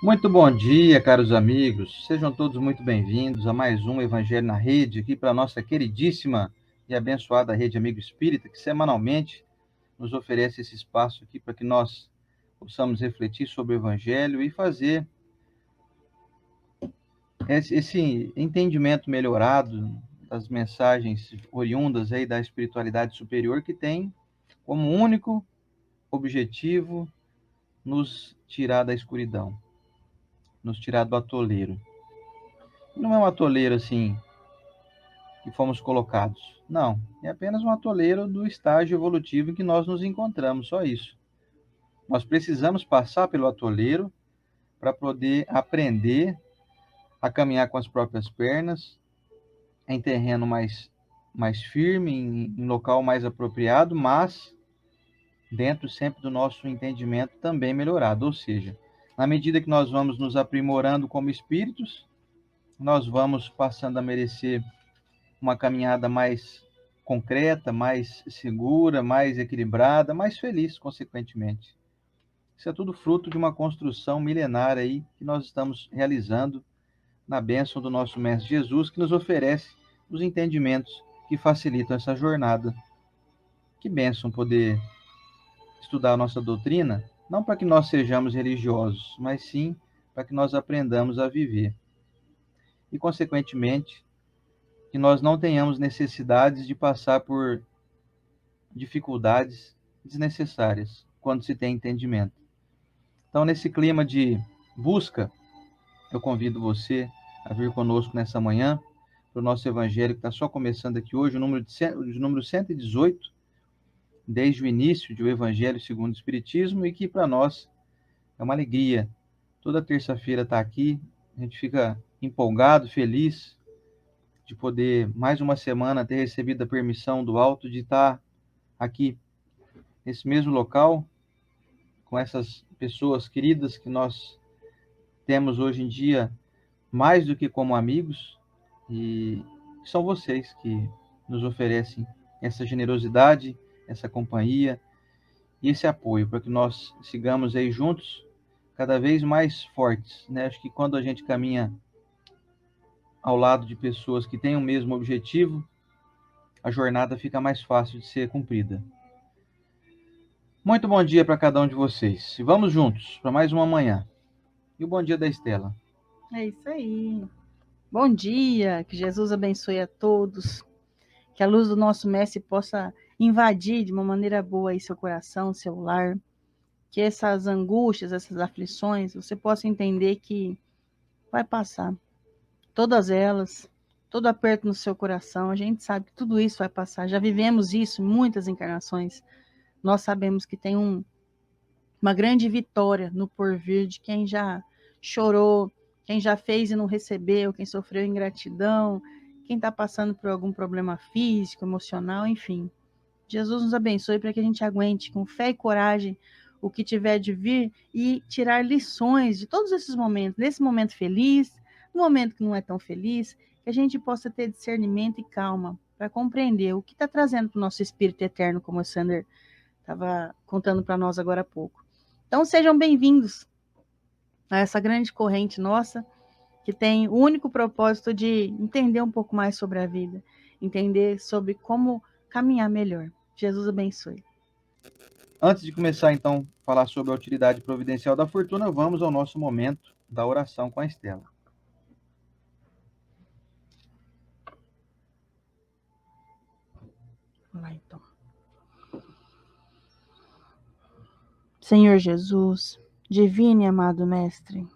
Muito bom dia, caros amigos. Sejam todos muito bem-vindos a mais um Evangelho na Rede, aqui para a nossa queridíssima e abençoada Rede Amigo Espírita, que semanalmente nos oferece esse espaço aqui para que nós possamos refletir sobre o Evangelho e fazer esse entendimento melhorado das mensagens oriundas aí da espiritualidade superior, que tem como único objetivo nos tirar da escuridão, nos tirar do atoleiro. Não é um atoleiro assim que fomos colocados. Não, é apenas um atoleiro do estágio evolutivo em que nós nos encontramos, só isso. Nós precisamos passar pelo atoleiro para poder aprender a caminhar com as próprias pernas, em terreno mais firme, em local mais apropriado, mas dentro sempre do nosso entendimento também melhorado. Ou seja, na medida que nós vamos nos aprimorando como espíritos, nós vamos passando a merecer uma caminhada mais concreta, mais segura, mais equilibrada, mais feliz, consequentemente. Isso é tudo fruto de uma construção milenária aí que nós estamos realizando na bênção do nosso Mestre Jesus, que nos oferece os entendimentos que facilitam essa jornada. Que bênção poder estudar a nossa doutrina, não para que nós sejamos religiosos, mas sim para que nós aprendamos a viver. E, consequentemente, que nós não tenhamos necessidades de passar por dificuldades desnecessárias quando se tem entendimento. Então, nesse clima de busca, eu convido você a vir conosco nessa manhã para o nosso evangelho que está só começando aqui hoje, o número 118, desde o início do Evangelho segundo o Espiritismo, e que para nós é uma alegria. Toda terça-feira estar aqui, a gente fica empolgado, feliz de poder mais uma semana ter recebido a permissão do alto de estar aqui nesse mesmo local, com essas pessoas queridas que nós temos hoje em dia mais do que como amigos, e são vocês que nos oferecem essa generosidade, essa companhia e esse apoio para que nós sigamos aí juntos, cada vez mais fortes, né? Acho que quando a gente caminha ao lado de pessoas que têm o mesmo objetivo, a jornada fica mais fácil de ser cumprida. Muito bom dia para cada um de vocês. E vamos juntos para mais uma manhã. E o bom dia da Estela. É isso aí. Bom dia, que Jesus abençoe a todos, que a luz do nosso Mestre possa invadir de uma maneira boa aí seu coração, seu lar, que essas angústias, essas aflições, você possa entender que vai passar. Todas elas, todo aperto no seu coração, a gente sabe que tudo isso vai passar. Já vivemos isso em muitas encarnações. Nós sabemos que tem uma grande vitória no porvir de quem já chorou, quem já fez e não recebeu, quem sofreu ingratidão, quem está passando por algum problema físico, emocional, enfim. Jesus nos abençoe para que a gente aguente com fé e coragem o que tiver de vir e tirar lições de todos esses momentos, nesse momento feliz, no momento que não é tão feliz, que a gente possa ter discernimento e calma para compreender o que está trazendo para o nosso espírito eterno, como o Sander estava contando para nós agora há pouco. Então sejam bem-vindos a essa grande corrente nossa, que tem o único propósito de entender um pouco mais sobre a vida, entender sobre como caminhar melhor. Jesus abençoe. Antes de começar, então, a falar sobre a utilidade providencial da fortuna, vamos ao nosso momento da oração com a Estela. Vamos lá, então. Senhor Jesus, divino e amado Mestre,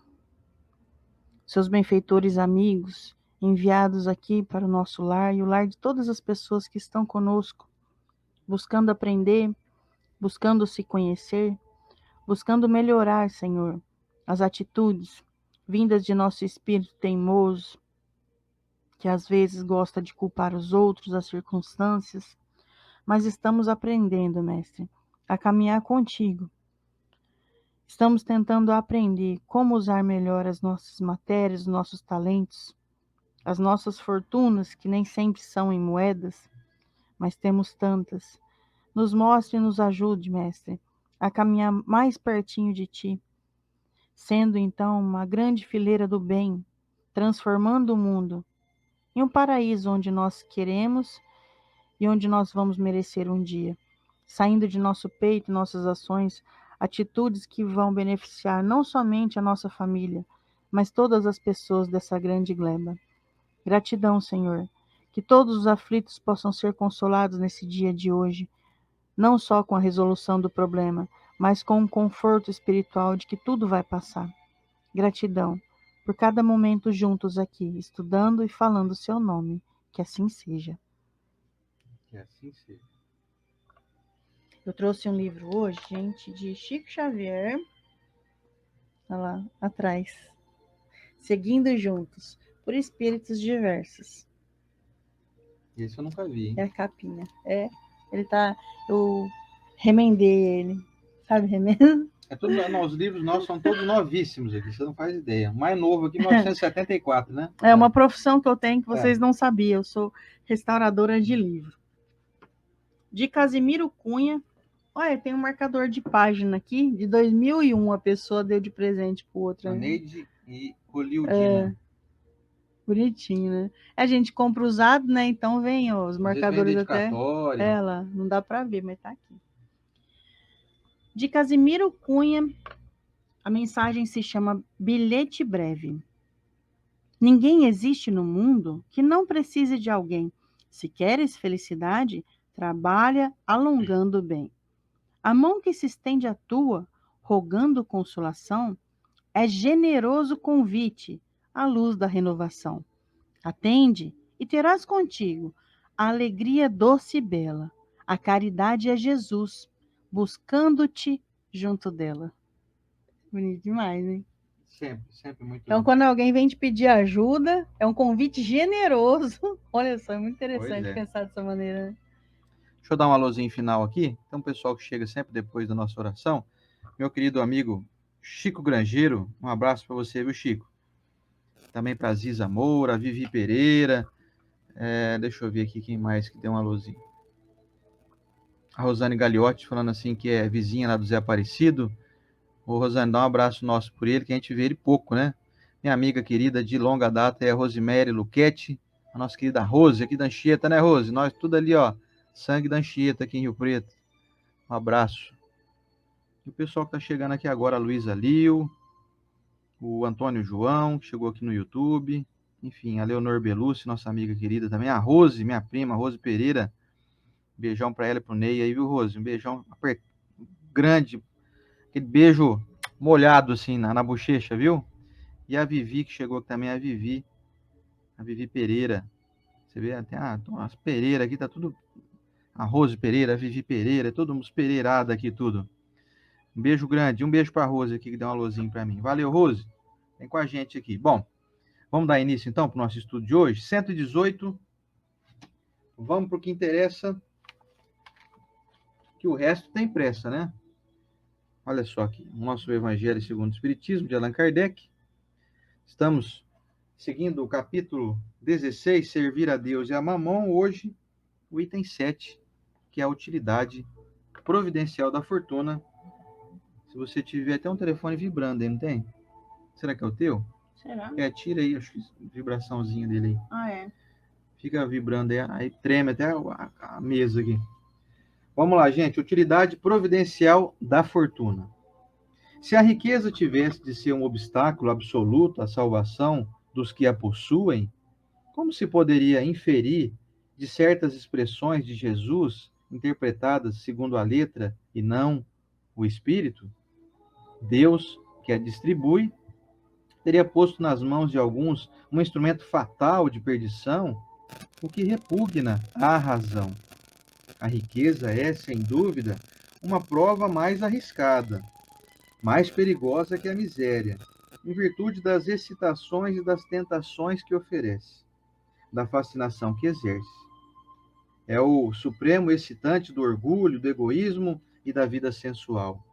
seus benfeitores amigos, enviados aqui para o nosso lar e o lar de todas as pessoas que estão conosco, buscando aprender, buscando se conhecer, buscando melhorar, Senhor, as atitudes vindas de nosso espírito teimoso, que às vezes gosta de culpar os outros, as circunstâncias, mas estamos aprendendo, Mestre, a caminhar contigo. Estamos tentando aprender como usar melhor as nossas matérias, os nossos talentos, as nossas fortunas, que nem sempre são em moedas, mas temos tantas. Nos mostre e nos ajude, Mestre, a caminhar mais pertinho de Ti, sendo então uma grande fileira do bem, transformando o mundo em um paraíso onde nós queremos e onde nós vamos merecer um dia, saindo de nosso peito, nossas ações, atitudes que vão beneficiar não somente a nossa família, mas todas as pessoas dessa grande gleba. Gratidão, Senhor, que todos os aflitos possam ser consolados nesse dia de hoje, não só com a resolução do problema, mas com um conforto espiritual de que tudo vai passar. Gratidão por cada momento juntos aqui, estudando e falando o seu nome. Que assim seja. Que assim seja. Eu trouxe um livro hoje, gente, de Chico Xavier. Olha lá, atrás. Seguindo Juntos, por Espíritos Diversos. Esse eu nunca vi, hein? É a capinha. Ele tá... Eu remendei ele. Sabe remendo? Os livros nossos são todos novíssimos aqui, você não faz ideia. O mais novo aqui, 1974, né? É uma profissão que eu tenho que vocês não sabiam. Eu sou restauradora de livro. De Casimiro Cunha. Olha, tem um marcador de página aqui, de 2001, a pessoa deu de presente pro outro. A Neide e Colildina. Bonitinho, né? A gente compra usado, né? Então vem os marcadores até. Ela, não dá para ver, mas tá aqui. De Casimiro Cunha, a mensagem se chama Bilhete Breve. Ninguém existe no mundo que não precise de alguém. Se queres felicidade, trabalha alongando o bem. A mão que se estende à tua, rogando consolação, é generoso convite à luz da renovação. Atende e terás contigo a alegria doce e bela. A caridade é Jesus, buscando-te junto dela. Bonito demais, hein? Sempre muito. Então, quando alguém vem te pedir ajuda, é um convite generoso. Olha só, é muito interessante pensar dessa maneira, né? Deixa eu dar um alôzinho final aqui. Tem um pessoal que chega sempre depois da nossa oração. Meu querido amigo Chico Grangeiro, um abraço para você, viu, Chico? Também para Ziza Moura, Vivi Pereira. Deixa eu ver aqui quem mais que deu um alôzinho. A Rosane Gagliotti falando assim que é vizinha lá do Zé Aparecido. Ô, Rosane, dá um abraço nosso por ele, que a gente vê ele pouco, né? Minha amiga querida de longa data é a Rosemary Luquete, a nossa querida Rose, aqui da Anchieta, né, Rose? Nós tudo ali, ó, sangue da Anchieta aqui em Rio Preto. Um abraço. E o pessoal que tá chegando aqui agora, a Luísa Lio, o Antônio João, que chegou aqui no YouTube, enfim, a Leonor Belucci, nossa amiga querida também, a Rose, minha prima, Rose Pereira. Beijão pra ela e pro Ney aí, viu, Rose? Um beijão grande, aquele beijo molhado assim na bochecha, viu? E a Vivi, que chegou aqui também, a Vivi Pereira. Você vê, tem as Pereira aqui, tá tudo. A Rose Pereira, a Vivi Pereira, todo mundo pereirado aqui, tudo. Um beijo grande, um beijo pra Rose aqui, que deu um alôzinho pra mim. Valeu, Rose. Vem com a gente aqui. Bom, vamos dar início então pro nosso estudo de hoje. 118. Vamos pro que interessa, que o resto tem pressa, né? Olha só aqui, o nosso Evangelho segundo o Espiritismo, de Allan Kardec. Estamos seguindo o capítulo 16, Servir a Deus e a Mamon. Hoje, o item 7, que é a utilidade providencial da fortuna. Se você tiver até um telefone vibrando aí, não tem? Será que é o teu? Será? Tira aí a vibraçãozinha dele aí. Ah, é. Fica vibrando aí treme até a mesa aqui. Vamos lá, gente. Utilidade providencial da fortuna. Se a riqueza tivesse de ser um obstáculo absoluto à salvação dos que a possuem, como se poderia inferir de certas expressões de Jesus, interpretadas segundo a letra e não o espírito? Deus, que a distribui, teria posto nas mãos de alguns um instrumento fatal de perdição, o que repugna à razão. A riqueza é, sem dúvida, uma prova mais arriscada, mais perigosa que a miséria, em virtude das excitações e das tentações que oferece, da fascinação que exerce. É o supremo excitante do orgulho, do egoísmo e da vida sensual.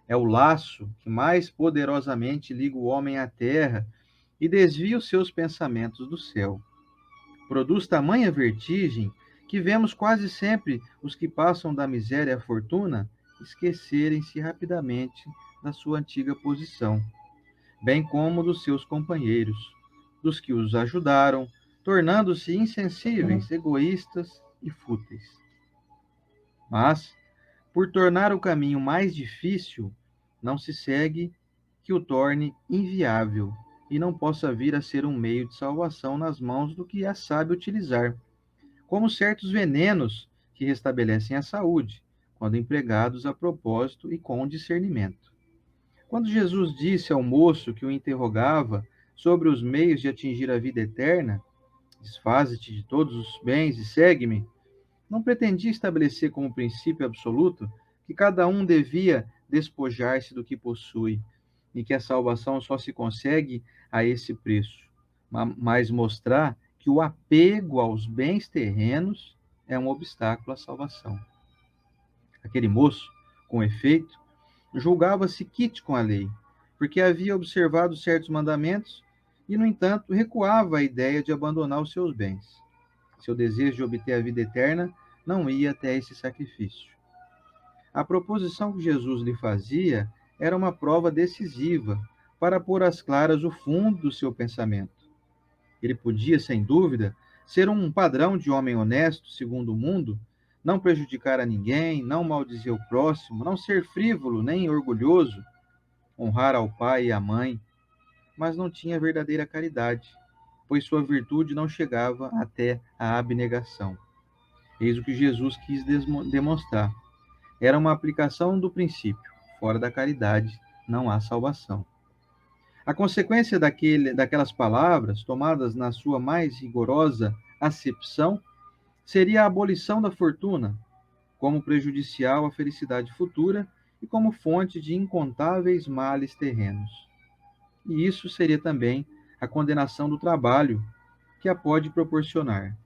É o laço que mais poderosamente liga o homem à terra e desvia os seus pensamentos do céu. Produz tamanha vertigem que vemos quase sempre os que passam da miséria à fortuna esquecerem-se rapidamente da sua antiga posição, bem como dos seus companheiros, dos que os ajudaram, tornando-se insensíveis, egoístas e fúteis. Mas, por tornar o caminho mais difícil, não se segue que o torne inviável e não possa vir a ser um meio de salvação nas mãos do que a sabe utilizar, como certos venenos que restabelecem a saúde, quando empregados a propósito e com discernimento. Quando Jesus disse ao moço que o interrogava sobre os meios de atingir a vida eterna, desfaze-te de todos os bens e segue-me, não pretendia estabelecer como princípio absoluto que cada um devia despojar-se do que possui e que a salvação só se consegue a esse preço, mas mostrar que o apego aos bens terrenos é um obstáculo à salvação. Aquele moço, com efeito, julgava-se quite com a lei, porque havia observado certos mandamentos e, no entanto, recuava à ideia de abandonar os seus bens. Seu desejo de obter a vida eterna não ia até esse sacrifício. A proposição que Jesus lhe fazia era uma prova decisiva para pôr às claras o fundo do seu pensamento. Ele podia, sem dúvida, ser um padrão de homem honesto, segundo o mundo, não prejudicar a ninguém, não maldizer o próximo, não ser frívolo nem orgulhoso, honrar ao pai e à mãe, mas não tinha verdadeira caridade, pois sua virtude não chegava até a abnegação. Eis o que Jesus quis demonstrar. Era uma aplicação do princípio: fora da caridade não há salvação. A consequência daquelas palavras, tomadas na sua mais rigorosa acepção, seria a abolição da fortuna, como prejudicial à felicidade futura e como fonte de incontáveis males terrenos. E isso seria também a condenação do trabalho, que a pode proporcionar.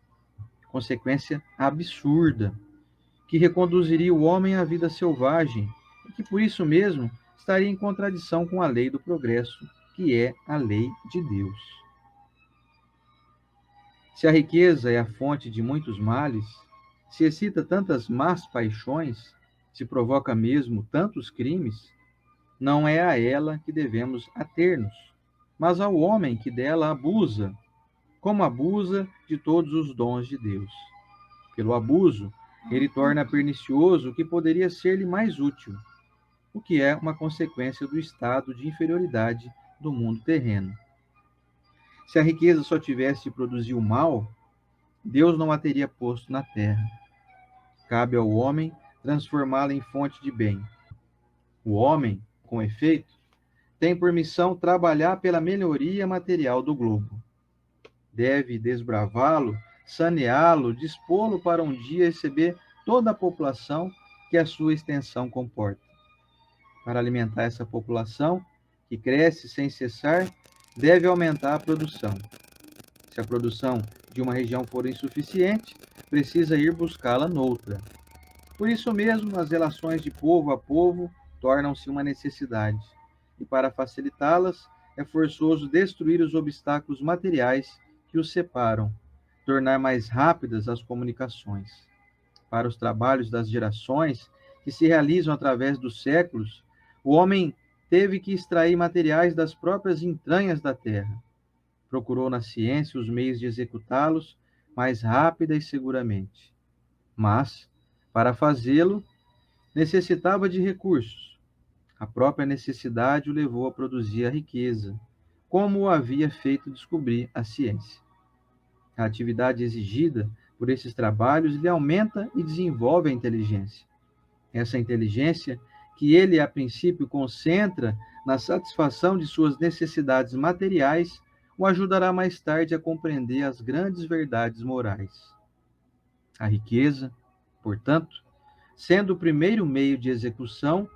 Consequência absurda, que reconduziria o homem à vida selvagem e que, por isso mesmo, estaria em contradição com a lei do progresso, que é a lei de Deus. Se a riqueza é a fonte de muitos males, se excita tantas más paixões, se provoca mesmo tantos crimes, não é a ela que devemos ater-nos, mas ao homem que dela abusa, como abusa de todos os dons de Deus. Pelo abuso, ele torna pernicioso o que poderia ser-lhe mais útil, o que é uma consequência do estado de inferioridade do mundo terreno. Se a riqueza só tivesse de produzir o mal, Deus não a teria posto na terra. Cabe ao homem transformá-la em fonte de bem. O homem, com efeito, tem por missão trabalhar pela melhoria material do globo. Deve desbravá-lo, saneá-lo, dispô-lo para um dia receber toda a população que a sua extensão comporta. Para alimentar essa população, que cresce sem cessar, deve aumentar a produção. Se a produção de uma região for insuficiente, precisa ir buscá-la noutra. Por isso mesmo, as relações de povo a povo tornam-se uma necessidade, e para facilitá-las, é forçoso destruir os obstáculos materiais que os separam, tornar mais rápidas as comunicações. Para os trabalhos das gerações, que se realizam através dos séculos, o homem teve que extrair materiais das próprias entranhas da terra. Procurou na ciência os meios de executá-los mais rápida e seguramente. Mas, para fazê-lo, necessitava de recursos. A própria necessidade o levou a produzir a riqueza, como o havia feito descobrir a ciência. A atividade exigida por esses trabalhos lhe aumenta e desenvolve a inteligência. Essa inteligência, que ele a princípio concentra na satisfação de suas necessidades materiais, o ajudará mais tarde a compreender as grandes verdades morais. A riqueza, portanto, sendo o primeiro meio de execução,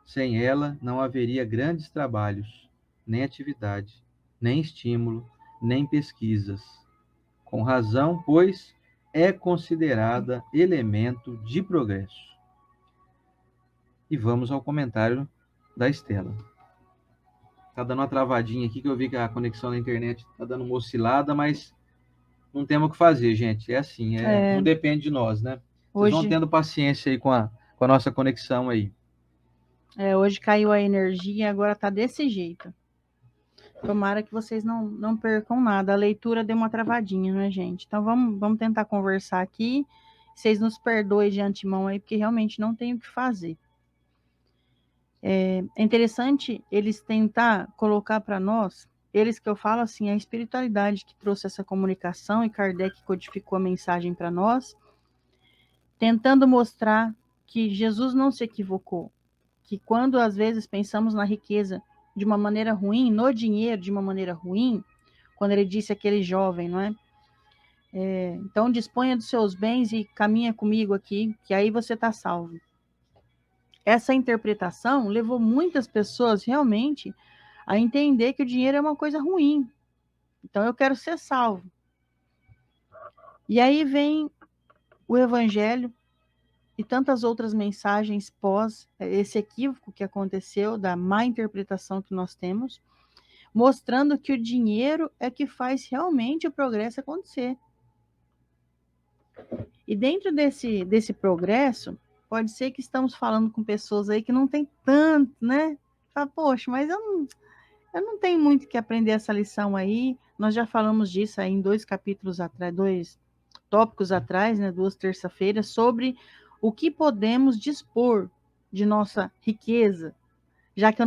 sem ela não haveria grandes trabalhos, nem atividade, nem estímulo, nem pesquisas. Com razão, pois, é considerada elemento de progresso. E vamos ao comentário da Estela. Tá dando uma travadinha aqui, que eu vi que a conexão na internet tá dando uma oscilada, mas não temos o que fazer, gente. É assim, não depende de nós, né? Vocês vão tendo paciência aí com a com a nossa conexão aí. Hoje caiu a energia, agora tá desse jeito. Tomara que vocês não percam nada. A leitura deu uma travadinha, né, gente? Então vamos tentar conversar aqui. Vocês nos perdoem de antemão aí, porque realmente não tem o que fazer. É interessante eles tentar colocar para nós, eles que eu falo assim, a espiritualidade que trouxe essa comunicação e Kardec codificou a mensagem para nós, tentando mostrar que Jesus não se equivocou, que quando às vezes pensamos na riqueza de uma maneira ruim, no dinheiro de uma maneira ruim, quando ele disse aquele jovem, não é? Então disponha dos seus bens e caminha comigo aqui, que aí você está salvo. Essa interpretação levou muitas pessoas realmente a entender que o dinheiro é uma coisa ruim. Então eu quero ser salvo. E aí vem o evangelho e tantas outras mensagens pós esse equívoco que aconteceu, da má interpretação que nós temos, mostrando que o dinheiro é que faz realmente o progresso acontecer. E dentro desse progresso, pode ser que estamos falando com pessoas aí que não tem tanto, né? Fala, poxa, mas eu não tenho muito que aprender essa lição aí. Nós já falamos disso aí em 2 capítulos atrás, 2 tópicos atrás, né, 2 terça-feiras, sobre o que podemos dispor de nossa riqueza, já que eu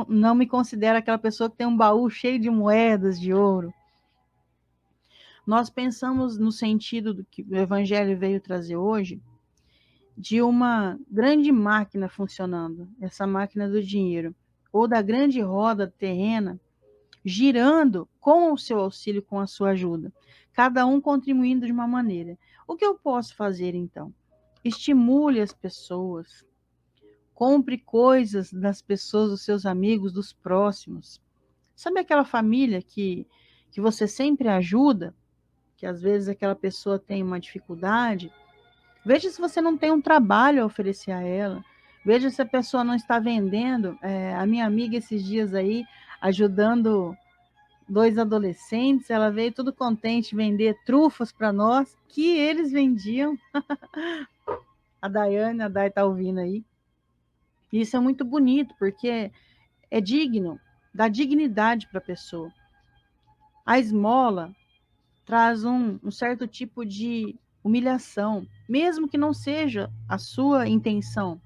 não me considero aquela pessoa que tem um baú cheio de moedas de ouro. Nós pensamos no sentido do que o Evangelho veio trazer hoje, de uma grande máquina funcionando, essa máquina do dinheiro, ou da grande roda terrena, girando com o seu auxílio, com a sua ajuda, cada um contribuindo de uma maneira. O que eu posso fazer então? Estimule as pessoas, compre coisas das pessoas, dos seus amigos, dos próximos. Sabe aquela família que você sempre ajuda, que às vezes aquela pessoa tem uma dificuldade? Veja se você não tem um trabalho a oferecer a ela. Veja se a pessoa não está vendendo. A minha amiga esses dias aí, ajudando 2 adolescentes, ela veio tudo contente vender trufas para nós, que eles vendiam. A Daiane, a Dai tá ouvindo aí. Isso é muito bonito, porque é digno, dá dignidade para a pessoa. A esmola traz um certo tipo de humilhação, mesmo que não seja a sua intenção.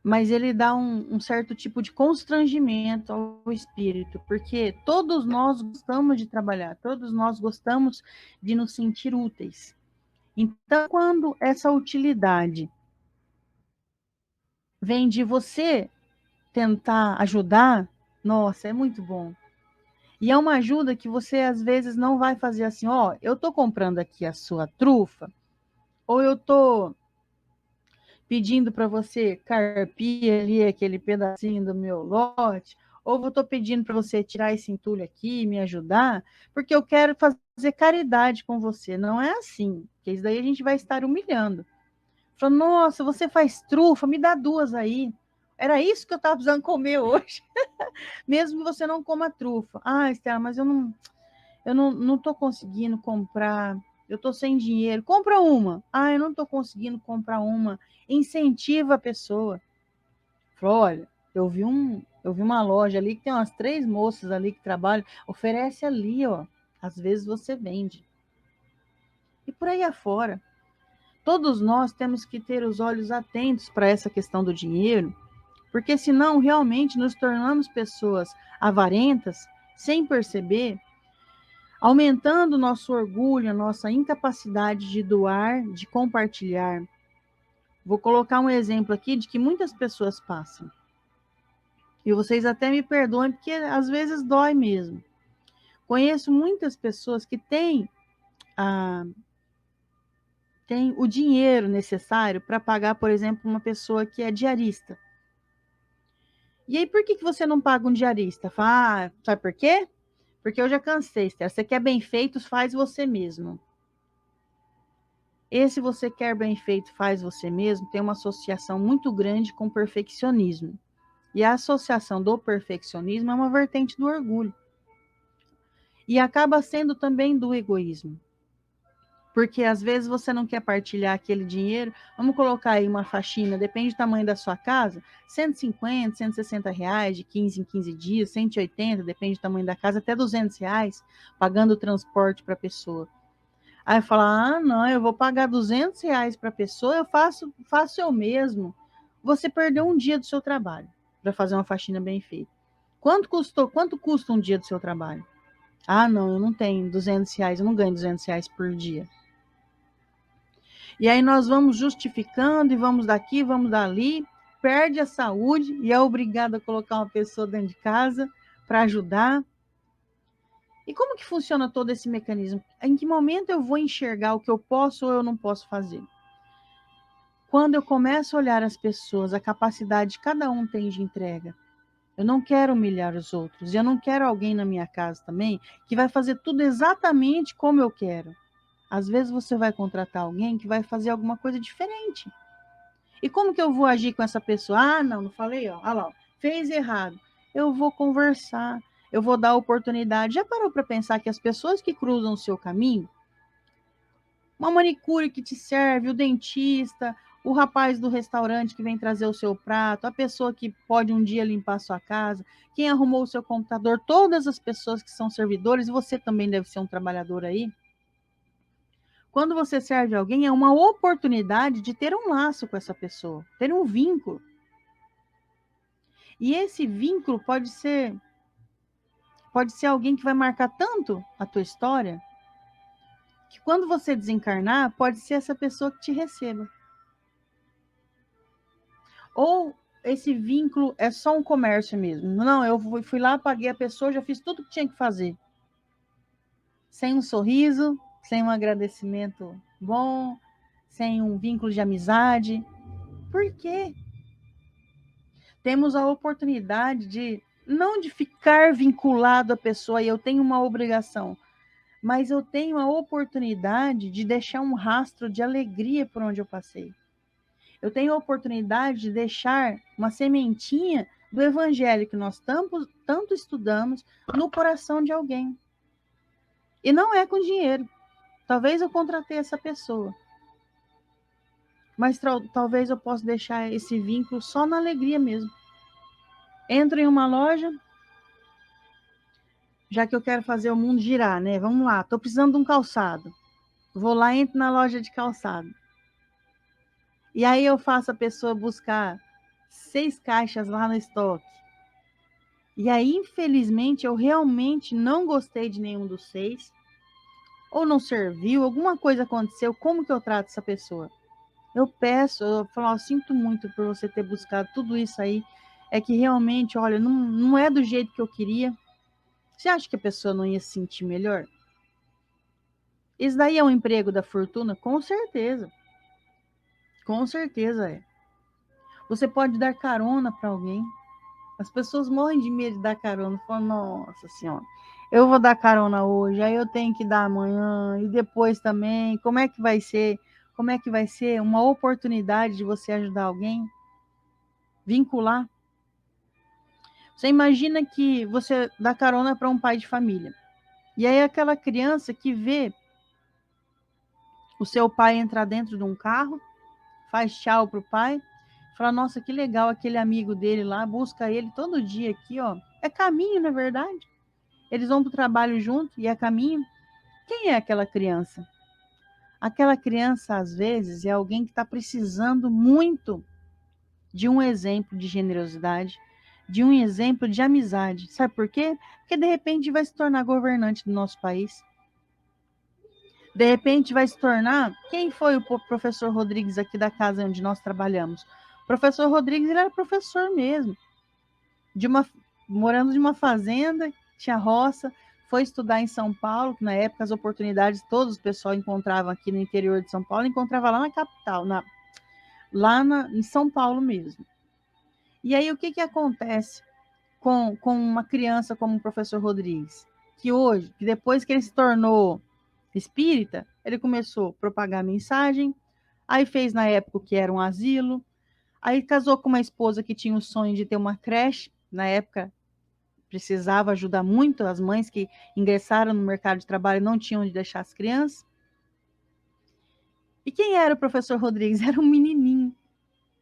Mas ele dá um certo tipo de constrangimento ao espírito, porque todos nós gostamos de trabalhar, todos nós gostamos de nos sentir úteis. Então, quando essa utilidade vem de você tentar ajudar, nossa, é muito bom. E é uma ajuda que você, às vezes, não vai fazer assim, ó, eu tô comprando aqui a sua trufa, ou eu tô pedindo para você carpir ali aquele pedacinho do meu lote, ou eu estou pedindo para você tirar esse entulho aqui, me ajudar, porque eu quero fazer caridade com você. Não é assim, porque isso daí a gente vai estar humilhando. Falando, nossa, você faz trufa, me dá 2 aí. Era isso que eu estava precisando comer hoje. Mesmo que você não coma trufa. Ah, Estela, mas eu não estou conseguindo comprar, eu estou sem dinheiro. Compra uma. Ah, eu não estou conseguindo comprar uma. Incentiva a pessoa. Falou, olha, eu vi uma loja ali que tem umas 3 moças ali que trabalham, oferece ali, ó. Às vezes você vende. E por aí afora. Todos nós temos que ter os olhos atentos para essa questão do dinheiro, porque senão realmente nos tornamos pessoas avarentas, sem perceber, aumentando o nosso orgulho, a nossa incapacidade de doar, de compartilhar. Vou colocar um exemplo aqui de que muitas pessoas passam. E vocês até me perdoem, porque às vezes dói mesmo. Conheço muitas pessoas que têm o dinheiro necessário para pagar, por exemplo, uma pessoa que é diarista. E aí, por que você não paga um diarista? Fala, sabe por quê? Porque eu já cansei, Esther. Você quer bem feito, faz você mesmo. Esse você quer bem feito, faz você mesmo, tem uma associação muito grande com o perfeccionismo. E a associação do perfeccionismo é uma vertente do orgulho. E acaba sendo também do egoísmo. Porque às vezes você não quer partilhar aquele dinheiro. Vamos colocar aí uma faxina, depende do tamanho da sua casa, 150, 160 reais, de 15 em 15 dias, 180, depende do tamanho da casa, até 200 reais, pagando o transporte para a pessoa. Aí fala, não, eu vou pagar 200 reais para a pessoa, eu faço eu mesmo. Você perdeu um dia do seu trabalho para fazer uma faxina bem feita. Quanto custa um dia do seu trabalho? Não, eu não tenho 200 reais, eu não ganho 200 reais por dia. E aí nós vamos justificando e vamos daqui, vamos dali, perde a saúde e é obrigado a colocar uma pessoa dentro de casa para ajudar. E como que funciona todo esse mecanismo? Em que momento eu vou enxergar o que eu posso ou eu não posso fazer? Quando eu começo a olhar as pessoas, a capacidade que cada um tem de entrega. Eu não quero humilhar os outros. E eu não quero alguém na minha casa também que vai fazer tudo exatamente como eu quero. Às vezes você vai contratar alguém que vai fazer alguma coisa diferente. E como que eu vou agir com essa pessoa? Não falei, ó. Olha lá, fez errado. Eu vou conversar, eu vou dar oportunidade. Já parou para pensar que as pessoas que cruzam o seu caminho, uma manicure que te serve, o dentista, o rapaz do restaurante que vem trazer o seu prato, a pessoa que pode um dia limpar a sua casa, quem arrumou o seu computador, todas as pessoas que são servidores, você também deve ser um trabalhador aí. Quando você serve alguém, é uma oportunidade de ter um laço com essa pessoa, ter um vínculo. E esse vínculo pode ser alguém que vai marcar tanto a tua história, que quando você desencarnar, pode ser essa pessoa que te receba. Ou esse vínculo é só um comércio mesmo. Não, eu fui lá, paguei a pessoa, já fiz tudo que tinha que fazer. Sem um sorriso, sem um agradecimento bom, sem um vínculo de amizade. Por quê? Temos a oportunidade de, não de ficar vinculado à pessoa e eu tenho uma obrigação, mas eu tenho a oportunidade de deixar um rastro de alegria por onde eu passei. Eu tenho a oportunidade de deixar uma sementinha do evangelho que nós tanto estudamos no coração de alguém. E não é com dinheiro. Talvez eu contratei essa pessoa, mas talvez eu possa deixar esse vínculo só na alegria mesmo. Entro em uma loja, já que eu quero fazer o mundo girar, né? Vamos lá, estou precisando de um calçado. Vou lá, entro na loja de calçado. E aí eu faço a pessoa buscar 6 caixas lá no estoque. E aí, infelizmente, eu realmente não gostei de nenhum dos 6. Ou não serviu, alguma coisa aconteceu, como que eu trato essa pessoa? Eu falo, eu sinto muito por você ter buscado tudo isso aí. É que realmente, olha, não é do jeito que eu queria. Você acha que a pessoa não ia se sentir melhor? Isso daí é um emprego da fortuna? Com certeza. Com certeza é. Você pode dar carona para alguém. As pessoas morrem de medo de dar carona. Falam, nossa senhora, eu vou dar carona hoje, aí eu tenho que dar amanhã, e depois também. Como é que vai ser? Como é que vai ser uma oportunidade de você ajudar alguém? Vincular. Você imagina que você dá carona para um pai de família. E aí aquela criança que vê o seu pai entrar dentro de um carro, faz tchau pro pai, fala, nossa, que legal aquele amigo dele lá, busca ele todo dia aqui, ó. É caminho, na verdade. Eles vão pro trabalho junto e é caminho. Quem é aquela criança? Aquela criança, às vezes, é alguém que está precisando muito de um exemplo de generosidade, de um exemplo de amizade. Sabe por quê? Porque, de repente, vai se tornar governante do nosso país. De repente, vai se tornar... Quem foi o professor Rodrigues aqui da casa onde nós trabalhamos? O professor Rodrigues, ele era professor mesmo. Morando de uma fazenda, tinha roça, foi estudar em São Paulo, que na época as oportunidades todos o pessoal encontravam aqui no interior de São Paulo, encontrava lá na capital, em São Paulo mesmo. E aí o que acontece com uma criança como o professor Rodrigues? Que depois que ele se tornou espírita, ele começou a propagar a mensagem, aí fez na época o que era um asilo, aí casou com uma esposa que tinha o sonho de ter uma creche, na época precisava ajudar muito as mães que ingressaram no mercado de trabalho e não tinham onde deixar as crianças. E quem era o professor Rodrigues? Era um menininho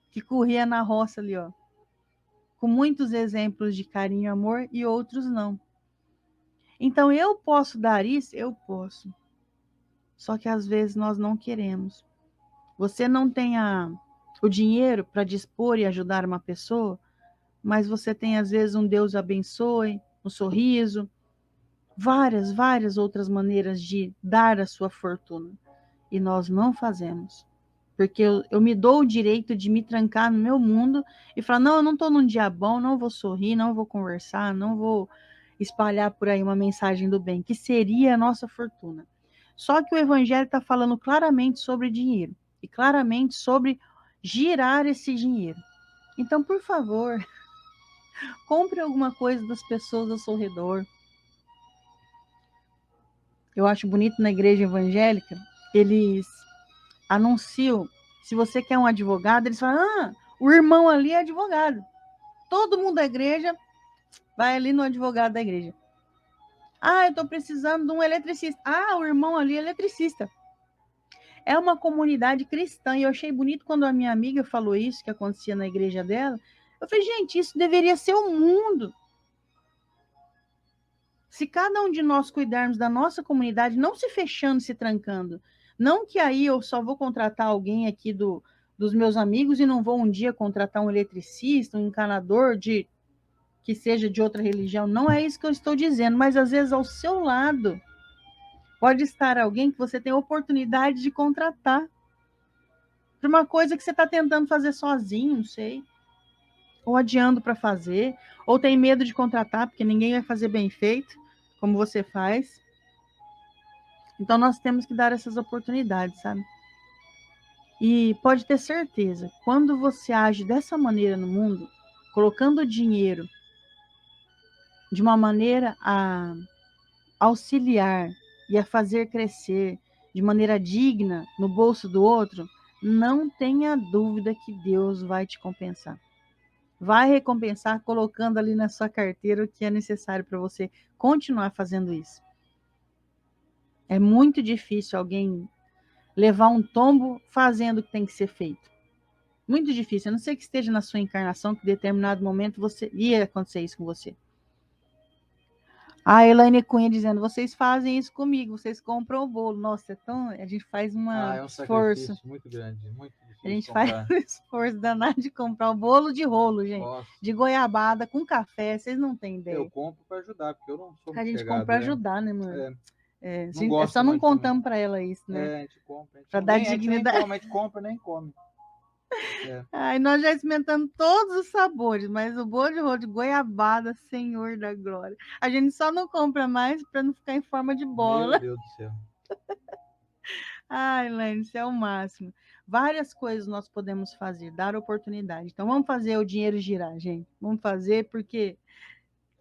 que corria na roça ali, ó, com muitos exemplos de carinho e amor e outros não. Então eu posso dar isso? Eu posso. Só que às vezes nós não queremos. Você não tem o dinheiro para dispor e ajudar uma pessoa, mas você tem às vezes um Deus abençoe, um sorriso, várias outras maneiras de dar a sua fortuna. E nós não fazemos. Porque eu me dou o direito de me trancar no meu mundo e falar, não, eu não estou num dia bom, não vou sorrir, não vou conversar, não vou espalhar por aí uma mensagem do bem, que seria a nossa fortuna. Só que o Evangelho está falando claramente sobre dinheiro e claramente sobre girar esse dinheiro. Então, por favor, compre alguma coisa das pessoas ao seu redor. Eu acho bonito na igreja evangélica, eles anunciam, se você quer um advogado, eles falam, o irmão ali é advogado. Todo mundo da igreja vai ali no advogado da igreja. Eu estou precisando de um eletricista. O irmão ali é eletricista. É uma comunidade cristã. E eu achei bonito quando a minha amiga falou isso, que acontecia na igreja dela. Eu falei, gente, isso deveria ser o mundo. Se cada um de nós cuidarmos da nossa comunidade, não se fechando, se trancando. Não que aí eu só vou contratar alguém aqui dos meus amigos e não vou um dia contratar um eletricista, um encanador que seja de outra religião. Não é isso que eu estou dizendo, mas às vezes ao seu lado pode estar alguém que você tem oportunidade de contratar para uma coisa que você está tentando fazer sozinho, não sei, ou adiando para fazer, ou tem medo de contratar porque ninguém vai fazer bem feito, como você faz. Então nós temos que dar essas oportunidades, sabe? E pode ter certeza, quando você age dessa maneira no mundo, colocando dinheiro de uma maneira a auxiliar e a fazer crescer de maneira digna no bolso do outro, não tenha dúvida que Deus vai te compensar. Vai recompensar colocando ali na sua carteira o que é necessário para você continuar fazendo isso. É muito difícil alguém levar um tombo fazendo o que tem que ser feito. Muito difícil. A não ser que esteja na sua encarnação, que em determinado momento ia acontecer isso com você. A Elaine Cunha dizendo, vocês fazem isso comigo, vocês compram o bolo. Nossa, a gente faz um esforço. Sacrifício muito grande, muito difícil A gente comprar. faz um esforço danado de comprar o bolo de rolo, gente. Nossa. De goiabada, com café, vocês não têm ideia. Eu compro para ajudar, porque eu não sou muito A gente chegado, compra para ajudar, né, mano? Não gosto só não muito contamos para ela isso, né? a gente compra. Para dar dignidade. A gente compra, nem come. Nós já experimentamos todos os sabores, mas o bolo de rolo de goiabada, Senhor da glória. A gente só não compra mais para não ficar em forma de bola. Meu Deus do céu. Elaine, isso é o máximo. Várias coisas nós podemos fazer, dar oportunidade. Então, vamos fazer o dinheiro girar, gente. Vamos fazer, porque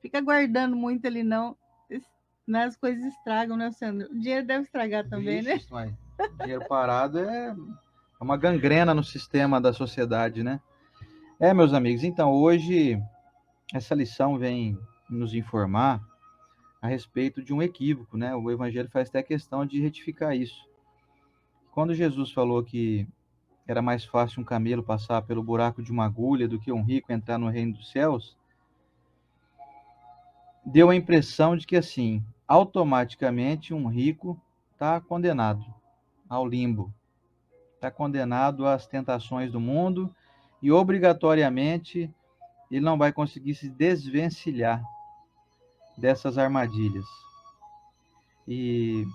fica guardando muito ali, não. As coisas estragam, né, Sandro? O dinheiro deve estragar também, né? Mas dinheiro parado é uma gangrena no sistema da sociedade, né? Meus amigos, então, hoje essa lição vem nos informar a respeito de um equívoco, né? O Evangelho faz até questão de retificar isso. Quando Jesus falou que era mais fácil um camelo passar pelo buraco de uma agulha do que um rico entrar no reino dos céus, deu a impressão de que, assim, automaticamente um rico está condenado ao limbo, está condenado às tentações do mundo e, obrigatoriamente, ele não vai conseguir se desvencilhar dessas armadilhas. E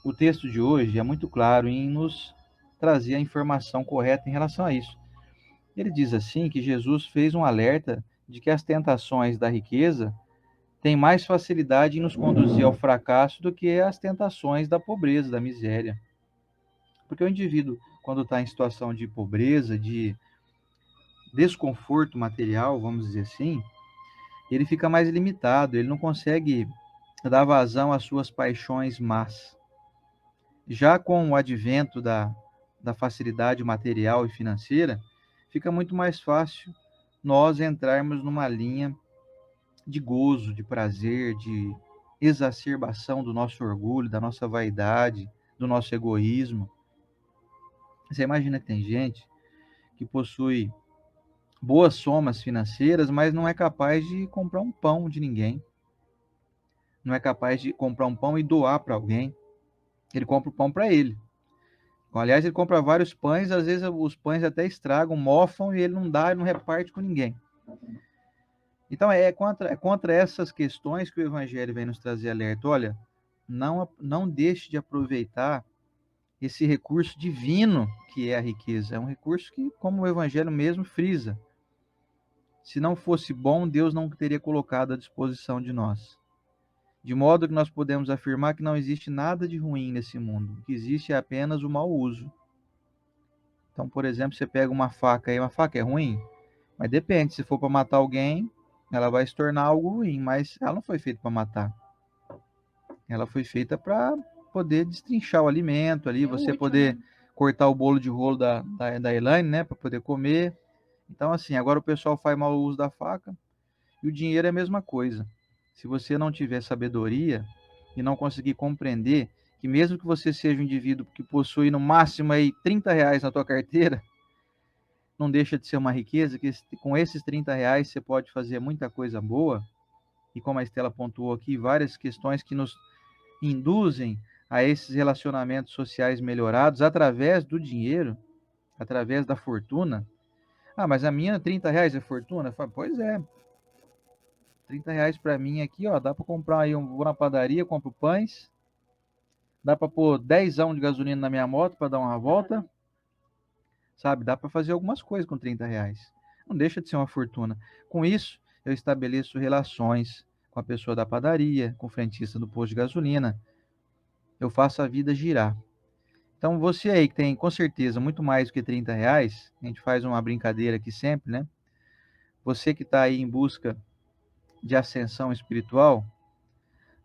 o texto de hoje é muito claro em nos trazer a informação correta em relação a isso. Ele diz assim que Jesus fez um alerta de que as tentações da riqueza têm mais facilidade em nos conduzir ao fracasso do que as tentações da pobreza, da miséria. Porque o indivíduo, quando está em situação de pobreza, de desconforto material, vamos dizer assim, ele fica mais limitado, ele não consegue dar vazão às suas paixões más. Já com o advento da facilidade material e financeira, fica muito mais fácil nós entrarmos numa linha de gozo, de prazer, de exacerbação do nosso orgulho, da nossa vaidade, do nosso egoísmo. Você imagina que tem gente que possui boas somas financeiras, mas não é capaz de comprar um pão de ninguém. Não é capaz de comprar um pão e doar para alguém. Ele compra o pão para ele. Aliás, ele compra vários pães, às vezes os pães até estragam, mofam e ele não dá, ele não reparte com ninguém. Então é contra essas questões que o Evangelho vem nos trazer alerta. Olha, não deixe de aproveitar esse recurso divino que é a riqueza. É um recurso que, como o Evangelho mesmo frisa, se não fosse bom, Deus não teria colocado à disposição de nós. De modo que nós podemos afirmar que não existe nada de ruim nesse mundo. O que existe é apenas o mau uso. Então, por exemplo, você pega uma faca aí, uma faca é ruim? Mas depende, se for para matar alguém, ela vai se tornar algo ruim, mas ela não foi feita para matar. Ela foi feita para poder destrinchar o alimento ali, você útil, poder né? cortar o bolo de rolo da Elaine, né, para poder comer. Então, assim, agora o pessoal faz mau uso da faca e o dinheiro é a mesma coisa. Se você não tiver sabedoria e não conseguir compreender que mesmo que você seja um indivíduo que possui no máximo aí R$ 30 na tua carteira, não deixa de ser uma riqueza, que com esses R$ 30 você pode fazer muita coisa boa, e como a Estela pontuou aqui, várias questões que nos induzem a esses relacionamentos sociais melhorados através do dinheiro, através da fortuna. Ah, mas a minha R$ 30 é fortuna? Eu falo, pois é, R$ 30 para mim aqui, ó, dá para comprar aí, vou na padaria, compro pães, dá para pôr 10 de gasolina na minha moto para dar uma volta, sabe? Dá para fazer algumas coisas com R$ 30. Não deixa de ser uma fortuna. Com isso, eu estabeleço relações com a pessoa da padaria, com o frentista do posto de gasolina. Eu faço a vida girar. Então, você aí que tem, com certeza, muito mais do que R$ 30, a gente faz uma brincadeira aqui sempre, né? Você que está aí em busca de ascensão espiritual,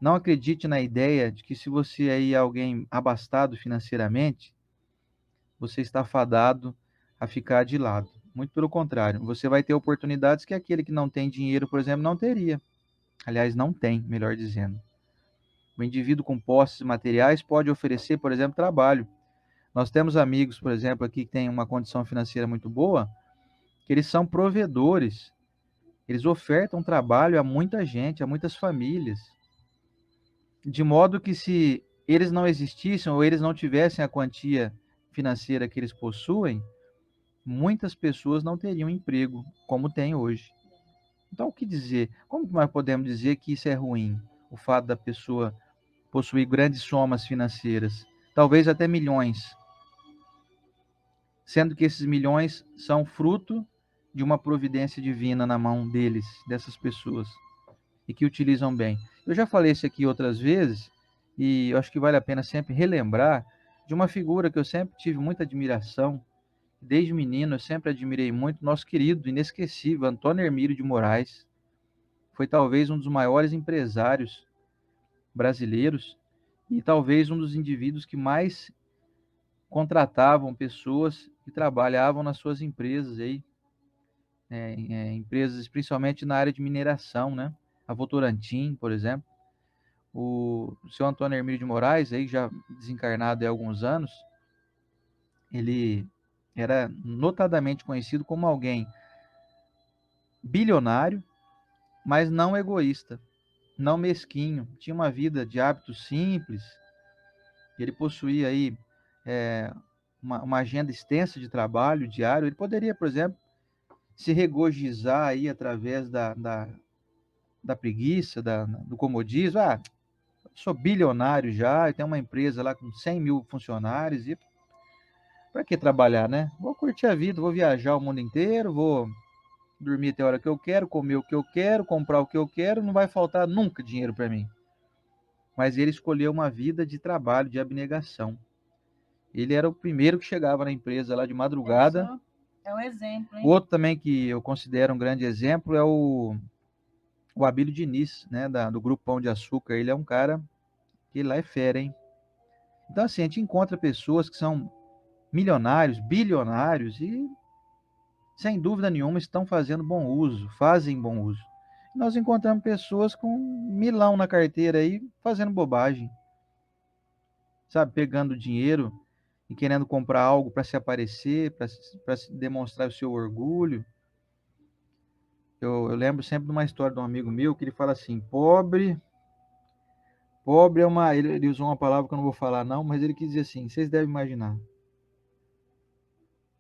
não acredite na ideia de que se você aí é alguém abastado financeiramente, você está fadado a ficar de lado. Muito pelo contrário, você vai ter oportunidades que aquele que não tem dinheiro, por exemplo, não teria. Aliás, não tem, melhor dizendo. O indivíduo com posses materiais pode oferecer, por exemplo, trabalho. Nós temos amigos, por exemplo, aqui que têm uma condição financeira muito boa, que eles são provedores. Eles ofertam trabalho a muita gente, a muitas famílias. De modo que se eles não existissem ou eles não tivessem a quantia financeira que eles possuem, muitas pessoas não teriam emprego como tem hoje. Então, o que dizer? Como nós podemos dizer que isso é ruim? O fato da pessoa possuir grandes somas financeiras, talvez até milhões, sendo que esses milhões são fruto de uma providência divina na mão deles, dessas pessoas, e que utilizam bem. Eu já falei isso aqui outras vezes, e eu acho que vale a pena sempre relembrar de uma figura que eu sempre tive muita admiração. Desde menino, eu sempre admirei muito nosso querido, inesquecível Antônio Hermílio de Moraes. Foi talvez um dos maiores empresários brasileiros e talvez um dos indivíduos que mais contratavam pessoas que trabalhavam nas suas empresas aí, empresas principalmente na área de mineração, né? A Votorantim, por exemplo. O seu Antônio Hermílio de Moraes, aí já desencarnado há alguns anos, ele era notadamente conhecido como alguém bilionário, mas não egoísta, não mesquinho. Tinha uma vida de hábitos simples. Ele possuía aí é, uma agenda extensa de trabalho diário. Ele poderia, por exemplo, se regozijar aí através da preguiça, do comodismo. Ah, sou bilionário já, tenho uma empresa lá com 100 mil funcionários e para que trabalhar, né? Vou curtir a vida, vou viajar o mundo inteiro, vou dormir até a hora que eu quero, comer o que eu quero, comprar o que eu quero, não vai faltar nunca dinheiro para mim. Mas ele escolheu uma vida de trabalho, de abnegação. Ele era o primeiro que chegava na empresa lá de madrugada. É um exemplo, hein? Outro também que eu considero um grande exemplo é o Abílio Diniz, né, do Grupo Pão de Açúcar. Ele é um cara que lá é fera, hein? Então, assim, a gente encontra pessoas que são milionários, bilionários e, sem dúvida nenhuma, estão fazendo bom uso, fazem bom uso. Nós encontramos pessoas com milão na carteira aí, fazendo bobagem, sabe? Pegando dinheiro e querendo comprar algo para se aparecer, para demonstrar o seu orgulho. Eu lembro sempre de uma história de um amigo meu que ele fala assim: pobre é uma. Ele usou uma palavra que eu não vou falar, não, mas ele quis dizer assim: vocês devem imaginar.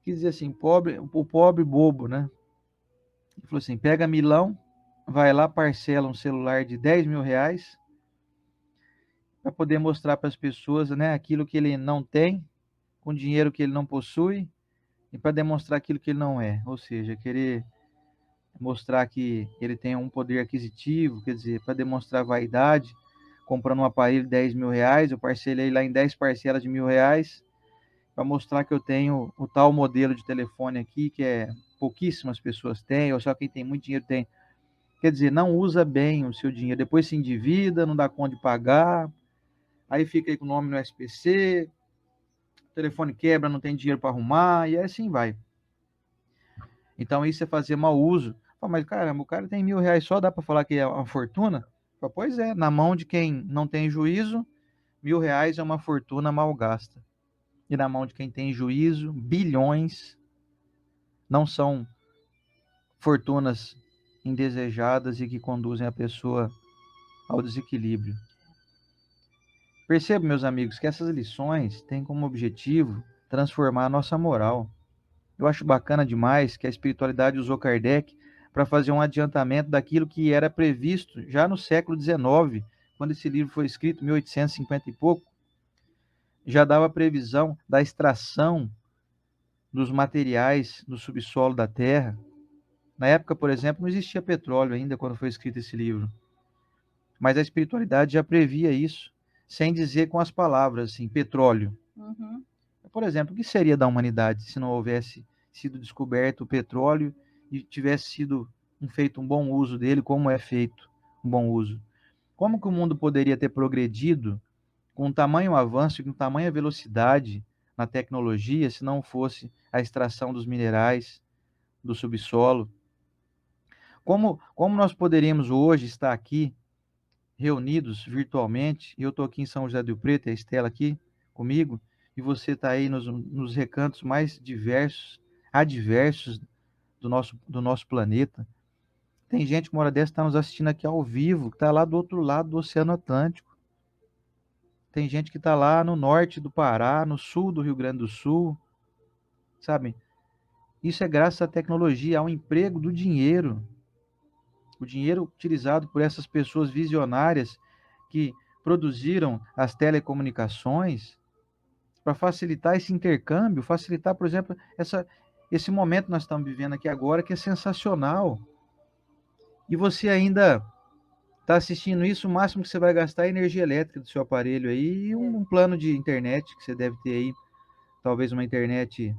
Quis dizer assim: o pobre bobo, né? Ele falou assim: pega milão, vai lá, parcela um celular de R$ 10.000 para poder mostrar para as pessoas, né, aquilo que ele não tem, com dinheiro que ele não possui, e para demonstrar aquilo que ele não é. Ou seja, querer mostrar que ele tem um poder aquisitivo, quer dizer, para demonstrar vaidade, comprando um aparelho de R$ 10.000, eu parcelei lá em 10 parcelas de R$ 1.000, para mostrar que eu tenho o tal modelo de telefone aqui, que pouquíssimas pessoas têm, ou só quem tem muito dinheiro tem. Quer dizer, não usa bem o seu dinheiro, depois se endivida, não dá conta de pagar, aí fica aí com o nome no SPC, o telefone quebra, não tem dinheiro para arrumar, e assim vai. Então isso é fazer mau uso. Mas caramba, o cara tem R$ 1.000 só, dá para falar que é uma fortuna? Pois é, na mão de quem não tem juízo, R$ 1.000 é uma fortuna mal gasta. E na mão de quem tem juízo, bilhões não são fortunas indesejadas e que conduzem a pessoa ao desequilíbrio. Percebo, meus amigos, que essas lições têm como objetivo transformar a nossa moral. Eu acho bacana demais que a espiritualidade usou Kardec para fazer um adiantamento daquilo que era previsto já no século XIX, quando esse livro foi escrito, 1850 e pouco, já dava previsão da extração dos materiais do subsolo da Terra. Na época, por exemplo, não existia petróleo ainda quando foi escrito esse livro, mas a espiritualidade já previa isso, sem dizer com as palavras assim, petróleo. Uhum. Por exemplo, o que seria da humanidade se não houvesse sido descoberto o petróleo e tivesse sido feito um bom uso dele, como é feito um bom uso? Como que o mundo poderia ter progredido com tamanho avanço e com tamanha velocidade na tecnologia se não fosse a extração dos minerais do subsolo? Como nós poderíamos hoje estar aqui reunidos virtualmente? Eu estou aqui em São José do Rio Preto, a Estela aqui comigo, e você está aí nos recantos mais diversos, adversos do nosso planeta. Tem gente que uma hora dessa está nos assistindo aqui ao vivo, que está lá do outro lado do Oceano Atlântico. Tem gente que está lá no norte do Pará, no sul do Rio Grande do Sul, sabe? Isso é graças à tecnologia, ao emprego do dinheiro. O dinheiro utilizado por essas pessoas visionárias que produziram as telecomunicações para facilitar esse intercâmbio, facilitar, por exemplo, esse momento que nós estamos vivendo aqui agora, que é sensacional. E você ainda está assistindo isso, o máximo que você vai gastar é energia elétrica do seu aparelho aí e um plano de internet que você deve ter aí, talvez uma internet,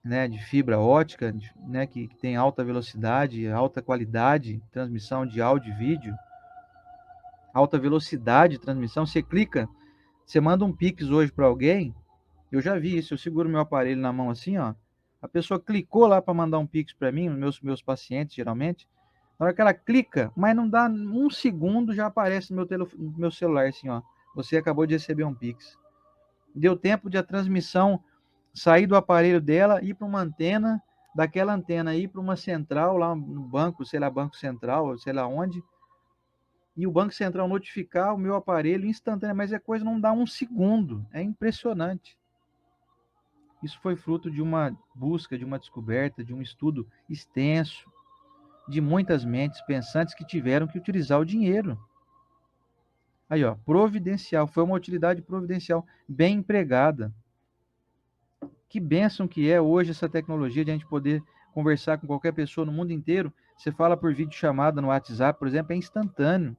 né, de fibra ótica, né, que tem alta velocidade, alta qualidade, transmissão de áudio e vídeo, alta velocidade de transmissão. Você clica, você manda um Pix hoje para alguém, eu já vi isso, eu seguro meu aparelho na mão assim, ó, a pessoa clicou lá para mandar um Pix para mim, meus pacientes geralmente, na hora que ela clica, mas não dá um segundo, já aparece no meu celular assim, ó, você acabou de receber um Pix. Deu tempo de a transmissão sair do aparelho dela, ir para uma antena, daquela antena ir para uma central lá no banco, sei lá, Banco Central, sei lá onde, e o Banco Central notificar o meu aparelho instantaneamente, mas a coisa não dá um segundo, é impressionante. Isso foi fruto de uma busca, de uma descoberta, de um estudo extenso, de muitas mentes pensantes que tiveram que utilizar o dinheiro. Aí, ó, providencial, foi uma utilidade providencial bem empregada. Que bênção que é hoje essa tecnologia de a gente poder conversar com qualquer pessoa no mundo inteiro. Você fala por videochamada no WhatsApp, por exemplo, é instantâneo.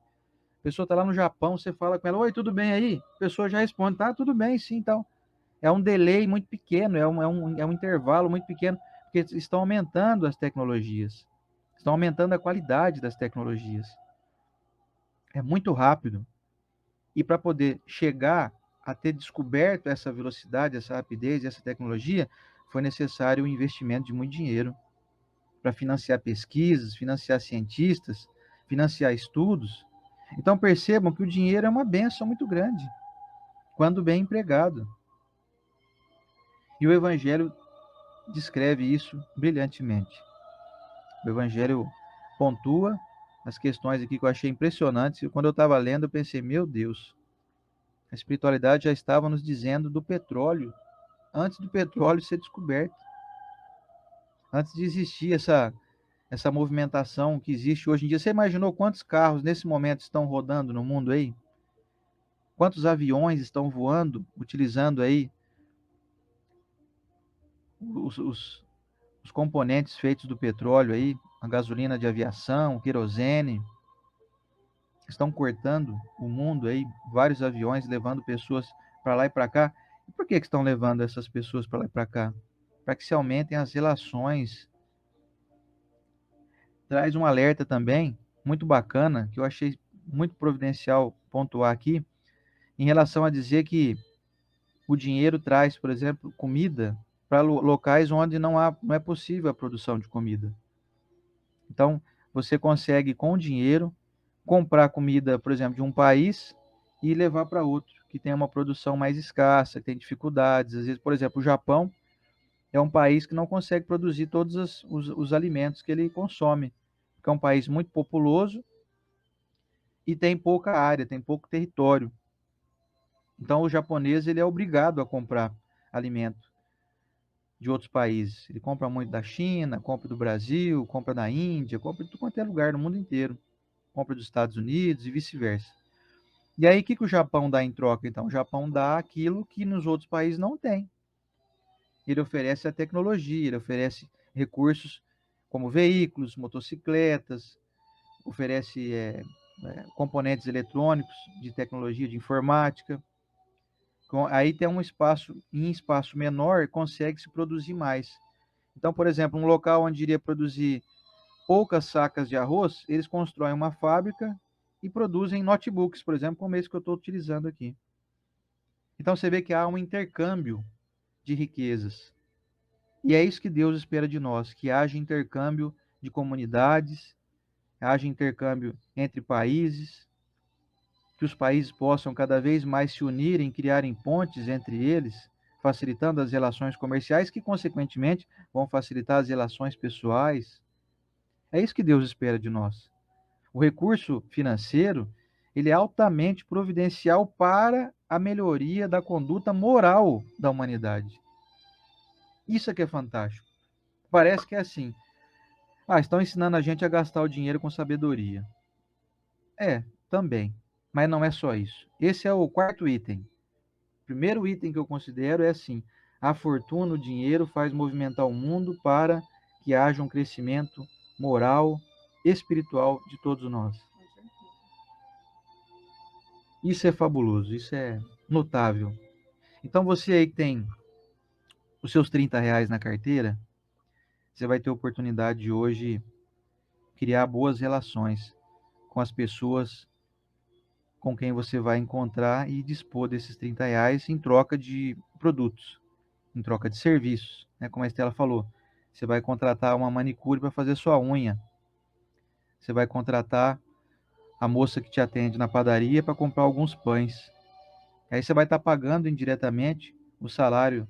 A pessoa está lá no Japão, você fala com ela, oi, tudo bem aí? A pessoa já responde, tá, tudo bem, sim, então. É um delay muito pequeno, é um intervalo muito pequeno, porque estão aumentando as tecnologias, estão aumentando a qualidade das tecnologias. É muito rápido. E para poder chegar a ter descoberto essa velocidade, essa rapidez, essa tecnologia, foi necessário o investimento de muito dinheiro para financiar pesquisas, financiar cientistas, financiar estudos. Então percebam que o dinheiro é uma benção muito grande, quando bem empregado. E o Evangelho descreve isso brilhantemente. O Evangelho pontua as questões aqui que eu achei impressionantes. E quando eu estava lendo, eu pensei, meu Deus, a espiritualidade já estava nos dizendo do petróleo, antes do petróleo ser descoberto, antes de existir essa movimentação que existe hoje em dia. Você imaginou quantos carros nesse momento estão rodando no mundo aí? Quantos aviões estão voando, utilizando aí os, os, os componentes feitos do petróleo aí, a gasolina de aviação, o querosene, estão cortando o mundo aí, vários aviões levando pessoas para lá e para cá. E por que estão levando essas pessoas para lá e para cá? Para que se aumentem as relações. Traz um alerta também, muito bacana, que eu achei muito providencial pontuar aqui, em relação a dizer que o dinheiro traz, por exemplo, comida para locais onde não é possível a produção de comida. Então, você consegue, com o dinheiro, comprar comida, por exemplo, de um país e levar para outro, que tem uma produção mais escassa, que tem dificuldades. Às vezes, por exemplo, o Japão é um país que não consegue produzir todos os alimentos que ele consome, porque é um país muito populoso e tem pouca área, tem pouco território. Então, o japonês ele é obrigado a comprar alimento de outros países. Ele compra muito da China, compra do Brasil, compra da Índia, compra de tudo quanto é lugar no mundo inteiro. Compra dos Estados Unidos e vice-versa. E aí, o que o Japão dá em troca? Então, o Japão dá aquilo que nos outros países não tem. Ele oferece a tecnologia, ele oferece recursos como veículos, motocicletas, oferece componentes eletrônicos de tecnologia de informática. Aí tem um espaço, em espaço menor, consegue se produzir mais. Então, por exemplo, um local onde iria produzir poucas sacas de arroz, eles constroem uma fábrica e produzem notebooks, por exemplo, como esse que eu estou utilizando aqui. Então você vê que há um intercâmbio de riquezas. E é isso que Deus espera de nós, que haja intercâmbio de comunidades, haja intercâmbio entre países, que os países possam cada vez mais se unirem, criarem pontes entre eles, facilitando as relações comerciais, que consequentemente vão facilitar as relações pessoais. É isso que Deus espera de nós. O recurso financeiro, ele é altamente providencial para a melhoria da conduta moral da humanidade. Isso é que é fantástico. Parece que é assim. Estão ensinando a gente a gastar o dinheiro com sabedoria. É, também. Mas não é só isso. Esse é o quarto item. O primeiro item que eu considero é assim: a fortuna, o dinheiro faz movimentar o mundo para que haja um crescimento moral, espiritual de todos nós. Isso é fabuloso, isso é notável. Então você aí que tem os seus R$ 30 na carteira, você vai ter a oportunidade de hoje criar boas relações com as pessoas com quem você vai encontrar e dispor desses R$ 30 em troca de produtos, em troca de serviços, né? Como a Estela falou, você vai contratar uma manicure para fazer sua unha, você vai contratar a moça que te atende na padaria para comprar alguns pães. Aí você vai estar pagando indiretamente o salário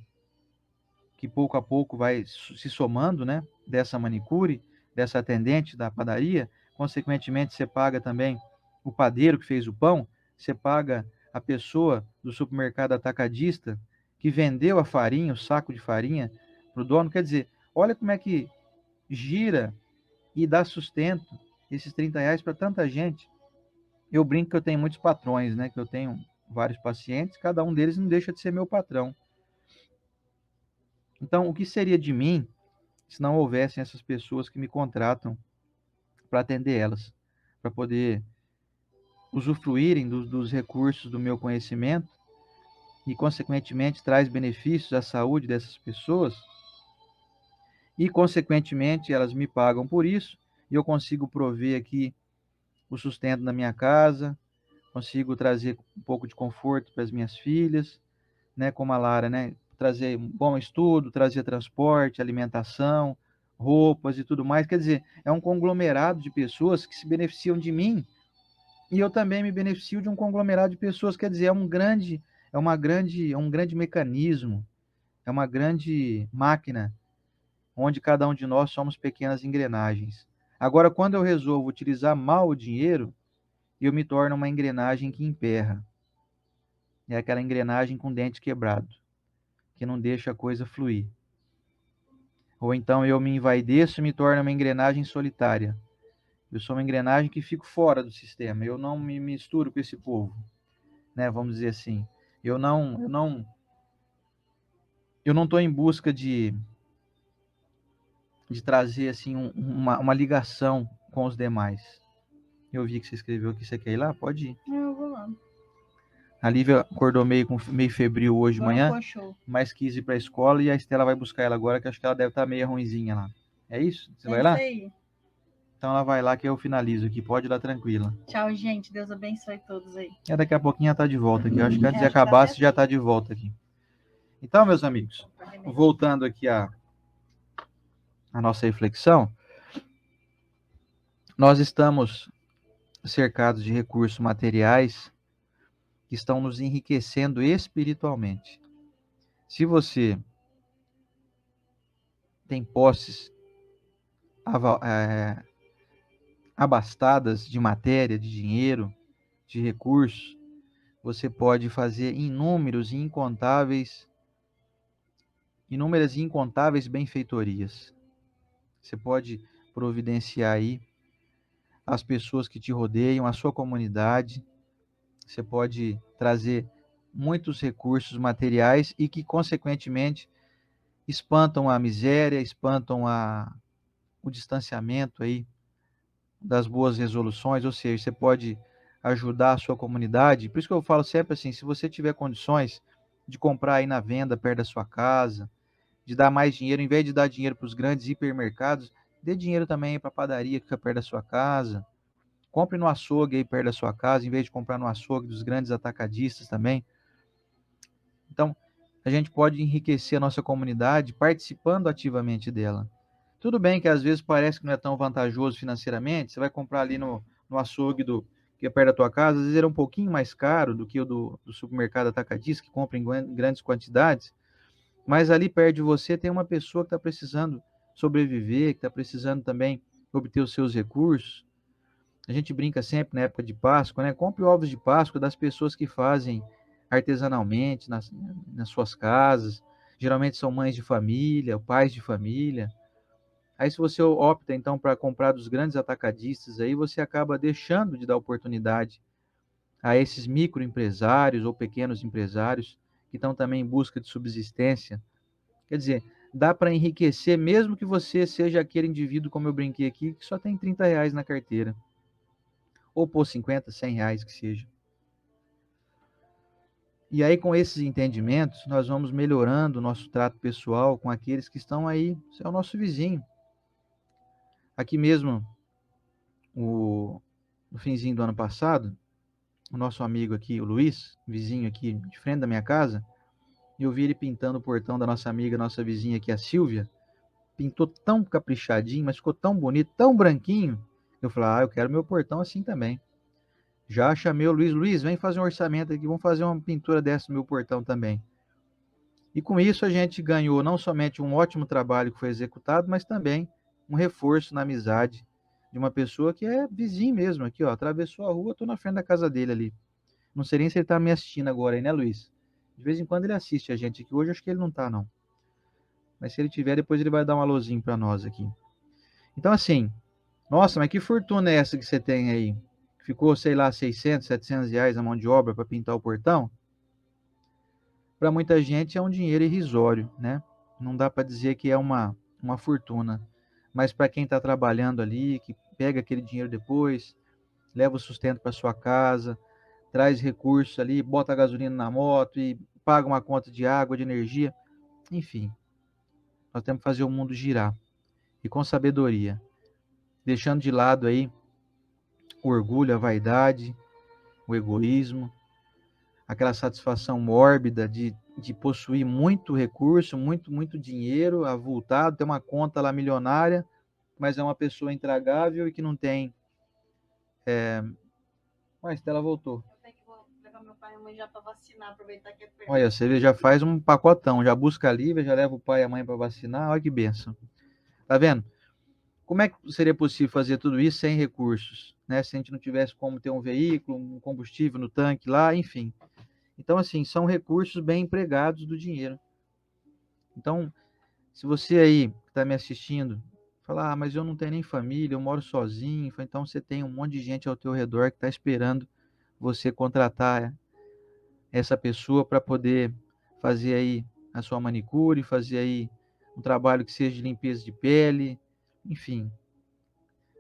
que pouco a pouco vai se somando, né, dessa manicure, dessa atendente da padaria. Consequentemente, você paga também o padeiro que fez o pão, você paga a pessoa do supermercado atacadista que vendeu a farinha, o saco de farinha para o dono. Quer dizer, olha como é que gira e dá sustento esses R$ 30 para tanta gente. Eu brinco que eu tenho muitos patrões, né, que eu tenho vários pacientes, cada um deles não deixa de ser meu patrão. Então, o que seria de mim se não houvessem essas pessoas que me contratam para atender elas, para poder usufruírem dos recursos do meu conhecimento e, consequentemente, traz benefícios à saúde dessas pessoas e, consequentemente, elas me pagam por isso e eu consigo prover aqui o sustento na minha casa, consigo trazer um pouco de conforto para as minhas filhas, né, como a Lara, né, trazer um bom estudo, trazer transporte, alimentação, roupas e tudo mais. Quer dizer, é um conglomerado de pessoas que se beneficiam de mim e eu também me beneficio de um conglomerado de pessoas. Quer dizer, é um grande mecanismo, é uma grande máquina onde cada um de nós somos pequenas engrenagens. Agora, quando eu resolvo utilizar mal o dinheiro, eu me torno uma engrenagem que emperra. É aquela engrenagem com dente quebrado, que não deixa a coisa fluir. Ou então eu me envaideço e me torno uma engrenagem solitária. Eu sou uma engrenagem que fico fora do sistema. Eu não me misturo com esse povo, né? Vamos dizer assim. Eu não estou em busca de trazer assim uma ligação com os demais. Eu vi que você escreveu aqui, você quer ir lá? Pode ir. Eu vou lá. A Lívia acordou meio febril hoje de manhã, Show. mas quis ir para a escola e a Estela vai buscar ela agora, que acho que ela deve estar meio ruinzinha lá. É isso? Você vai lá? Sei. Então ela vai lá que eu finalizo aqui, pode ir lá tranquila. Tchau, gente. Deus abençoe todos aí. Daqui a pouquinho ela tá de volta aqui. Eu acho que antes de acabar, você já tá de volta aqui. Então, meus amigos, voltando aqui a nossa reflexão, nós estamos cercados de recursos materiais que estão nos enriquecendo espiritualmente. Se você tem posses abastadas de matéria, de dinheiro, de recursos, você pode fazer inúmeras e incontáveis benfeitorias. Você pode providenciar aí as pessoas que te rodeiam, a sua comunidade. Você pode trazer muitos recursos materiais e que, consequentemente, espantam a miséria, espantam o distanciamento aí das boas resoluções, ou seja, você pode ajudar a sua comunidade. Por isso que eu falo sempre assim, se você tiver condições de comprar aí na venda perto da sua casa, de dar mais dinheiro, em vez de dar dinheiro para os grandes hipermercados, dê dinheiro também para a padaria que fica perto da sua casa. Compre no açougue aí perto da sua casa, em vez de comprar no açougue dos grandes atacadistas também. Então, a gente pode enriquecer a nossa comunidade participando ativamente dela. Tudo bem que às vezes parece que não é tão vantajoso financeiramente, você vai comprar ali no açougue que é perto da tua casa, às vezes ele é um pouquinho mais caro do que o do supermercado atacadista, que compra em grandes quantidades, mas ali perto de você tem uma pessoa que está precisando sobreviver, que está precisando também obter os seus recursos. A gente brinca sempre na época de Páscoa, né? Compre ovos de Páscoa das pessoas que fazem artesanalmente nas suas casas. Geralmente são mães de família, pais de família. Aí se você opta então para comprar dos grandes atacadistas, aí você acaba deixando de dar oportunidade a esses microempresários ou pequenos empresários que estão também em busca de subsistência. Quer dizer, dá para enriquecer mesmo que você seja aquele indivíduo, como eu brinquei aqui, que só tem R$ 30 na carteira. Ou por 50, R$ 100 que seja. E aí, com esses entendimentos, nós vamos melhorando o nosso trato pessoal com aqueles que estão aí, é o nosso vizinho. Aqui mesmo, no finzinho do ano passado, o nosso amigo aqui, o Luiz, vizinho aqui de frente da minha casa, eu vi ele pintando o portão da nossa amiga, nossa vizinha aqui, a Silvia. Pintou tão caprichadinho, mas ficou tão bonito, tão branquinho. Eu falei, eu quero meu portão assim também. Já chamei o Luiz, Luiz, vem fazer um orçamento aqui, vamos fazer uma pintura dessa no meu portão também. E com isso a gente ganhou não somente um ótimo trabalho que foi executado, mas também um reforço na amizade de uma pessoa que é vizinho mesmo aqui, ó, atravessou a rua, tô na frente da casa dele ali. Não sei nem se ele tá me assistindo agora aí, né, Luiz? De vez em quando ele assiste a gente aqui, hoje acho que ele não tá, não. Mas se ele tiver, depois ele vai dar um alôzinho para nós aqui. Então, assim, nossa, mas que fortuna é essa que você tem aí? Ficou, sei lá, 600, R$ 700 a mão de obra para pintar o portão? Para muita gente é um dinheiro irrisório, né? Não dá para dizer que é uma fortuna. Mas para quem está trabalhando ali, que pega aquele dinheiro depois, leva o sustento para sua casa, traz recursos ali, bota a gasolina na moto e paga uma conta de água, de energia, enfim. Nós temos que fazer o mundo girar. E com sabedoria. Deixando de lado aí o orgulho, a vaidade, o egoísmo, aquela satisfação mórbida de possuir muito recurso, muito dinheiro avultado, ter uma conta lá milionária, mas é uma pessoa intragável e que não tem... A Estela voltou. colocar meu pai e a mãe já para vacinar, aproveitar que é perto. Olha, você já faz um pacotão, já busca a Lívia, já leva o pai e a mãe para vacinar, olha que bênção. Tá vendo? Como é que seria possível fazer tudo isso sem recursos, né? Se a gente não tivesse como ter um veículo, um combustível no tanque lá, enfim. Então, assim, são recursos bem empregados do dinheiro. Então, se você aí que está me assistindo, falar, mas eu não tenho nem família, eu moro sozinho, então você tem um monte de gente ao teu redor que está esperando você contratar essa pessoa para poder fazer aí a sua manicure, fazer aí um trabalho que seja de limpeza de pele, enfim.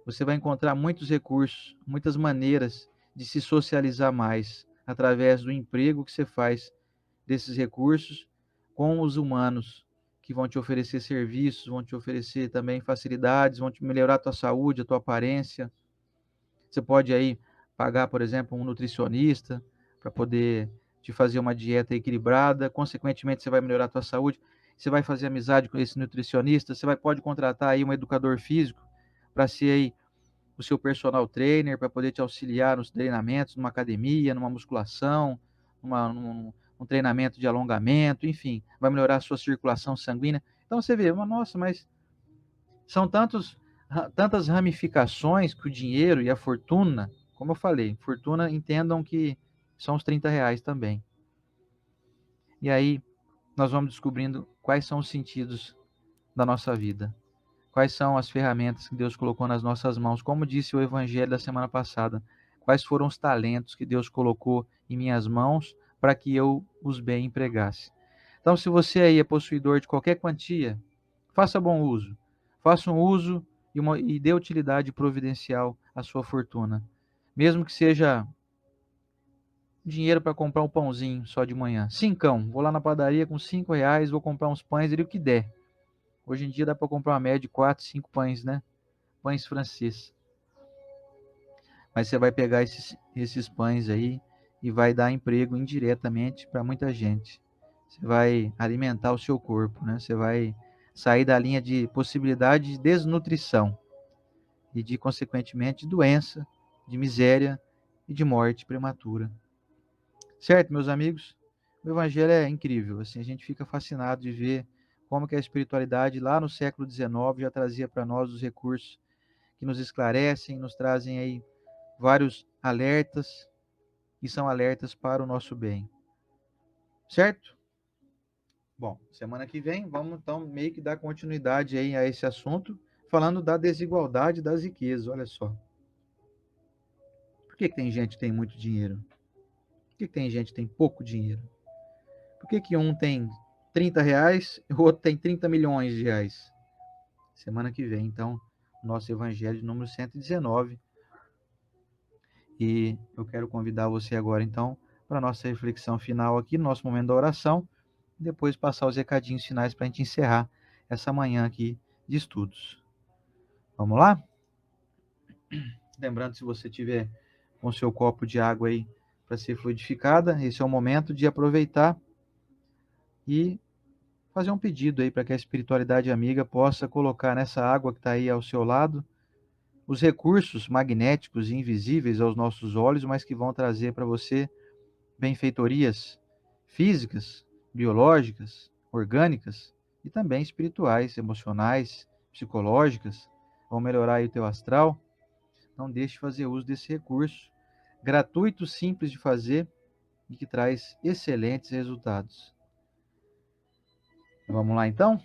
Você vai encontrar muitos recursos, muitas maneiras de se socializar mais através do emprego que você faz desses recursos com os humanos que vão te oferecer serviços, vão te oferecer também facilidades, vão te melhorar a tua saúde, a tua aparência. Você pode aí pagar, por exemplo, um nutricionista para poder te fazer uma dieta equilibrada, consequentemente você vai melhorar a tua saúde, você vai fazer amizade com esse nutricionista, você pode contratar aí um educador físico para ser aí o seu personal trainer, para poder te auxiliar nos treinamentos, numa academia, numa musculação, num treinamento de alongamento, enfim, vai melhorar a sua circulação sanguínea. Então você vê, nossa, mas são tantas ramificações que o dinheiro e a fortuna, como eu falei, fortuna entendam que são os R$ 30 também. E aí nós vamos descobrindo quais são os sentidos da nossa vida. Quais são as ferramentas que Deus colocou nas nossas mãos? Como disse o Evangelho da semana passada, quais foram os talentos que Deus colocou em minhas mãos para que eu os bem empregasse? Então, se você aí é possuidor de qualquer quantia, faça bom uso. Faça um uso e dê utilidade providencial à sua fortuna. Mesmo que seja dinheiro para comprar um pãozinho só de manhã. Cincão, vou lá na padaria com R$ 5, vou comprar uns pães e o que der. Hoje em dia dá para comprar uma média de 4, 5 pães, né? Pães francês. Mas você vai pegar esses pães aí e vai dar emprego indiretamente para muita gente. Você vai alimentar o seu corpo, né? Você vai sair da linha de possibilidade de desnutrição e de, consequentemente, doença, de miséria e de morte prematura. Certo, meus amigos? O evangelho é incrível, assim, a gente fica fascinado de ver como que a espiritualidade lá no século XIX já trazia para nós os recursos que nos esclarecem, nos trazem aí vários alertas e são alertas para o nosso bem. Certo? Bom, semana que vem vamos então meio que dar continuidade aí a esse assunto, falando da desigualdade das riquezas, olha só. Por que tem gente que tem muito dinheiro? Por que tem gente que tem pouco dinheiro? Por que um tem R$ 30 e o outro tem 30 milhões de reais? Semana que vem, então, nosso evangelho número 119. E eu quero convidar você agora, então, para a nossa reflexão final aqui, no nosso momento da oração, e depois passar os recadinhos finais para a gente encerrar essa manhã aqui de estudos. Vamos lá? Lembrando, se você tiver com seu copo de água aí para ser fluidificada, esse é o momento de aproveitar e fazer um pedido aí para que a espiritualidade amiga possa colocar nessa água que está aí ao seu lado os recursos magnéticos e invisíveis aos nossos olhos, mas que vão trazer para você benfeitorias físicas, biológicas, orgânicas e também espirituais, emocionais, psicológicas, vão melhorar aí o teu astral. Não deixe de fazer uso desse recurso gratuito, simples de fazer e que traz excelentes resultados. Vamos lá então?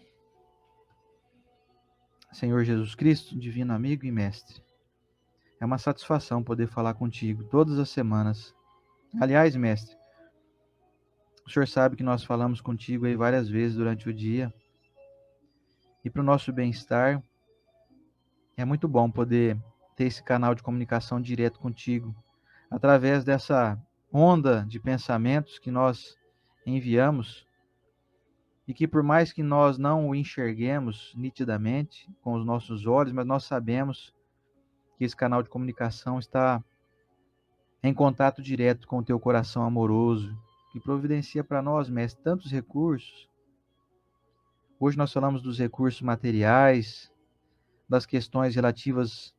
Senhor Jesus Cristo, divino amigo e mestre, é uma satisfação poder falar contigo todas as semanas. Aliás, mestre, o senhor sabe que nós falamos contigo aí várias vezes durante o dia. E para o nosso bem-estar, é muito bom poder ter esse canal de comunicação direto contigo, através dessa onda de pensamentos que nós enviamos e que, por mais que nós não o enxerguemos nitidamente com os nossos olhos, mas nós sabemos que esse canal de comunicação está em contato direto com o teu coração amoroso, que providencia para nós, mestre, tantos recursos. Hoje nós falamos dos recursos materiais, das questões relativas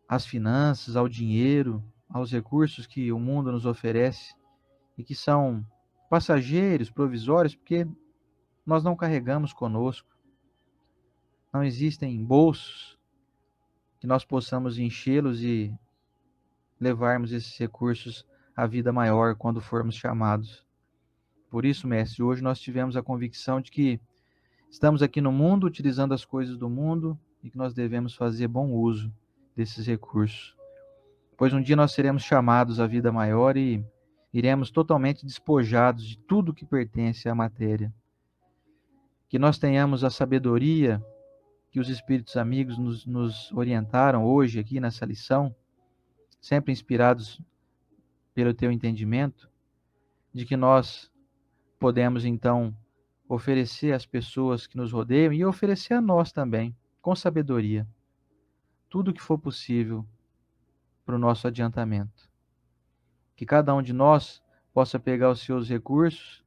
às finanças, ao dinheiro, aos recursos que o mundo nos oferece e que são passageiros, provisórios, porque nós não carregamos conosco. Não existem bolsos que nós possamos enchê-los e levarmos esses recursos à vida maior quando formos chamados. Por isso, mestre, hoje nós tivemos a convicção de que estamos aqui no mundo utilizando as coisas do mundo e que nós devemos fazer bom uso desses recursos. Pois um dia nós seremos chamados à vida maior e iremos totalmente despojados de tudo que pertence à matéria. Que nós tenhamos a sabedoria que os Espíritos amigos nos orientaram hoje aqui nessa lição, sempre inspirados pelo teu entendimento, de que nós podemos então oferecer às pessoas que nos rodeiam e oferecer a nós também, com sabedoria, tudo o que for possível para o nosso adiantamento. Que cada um de nós possa pegar os seus recursos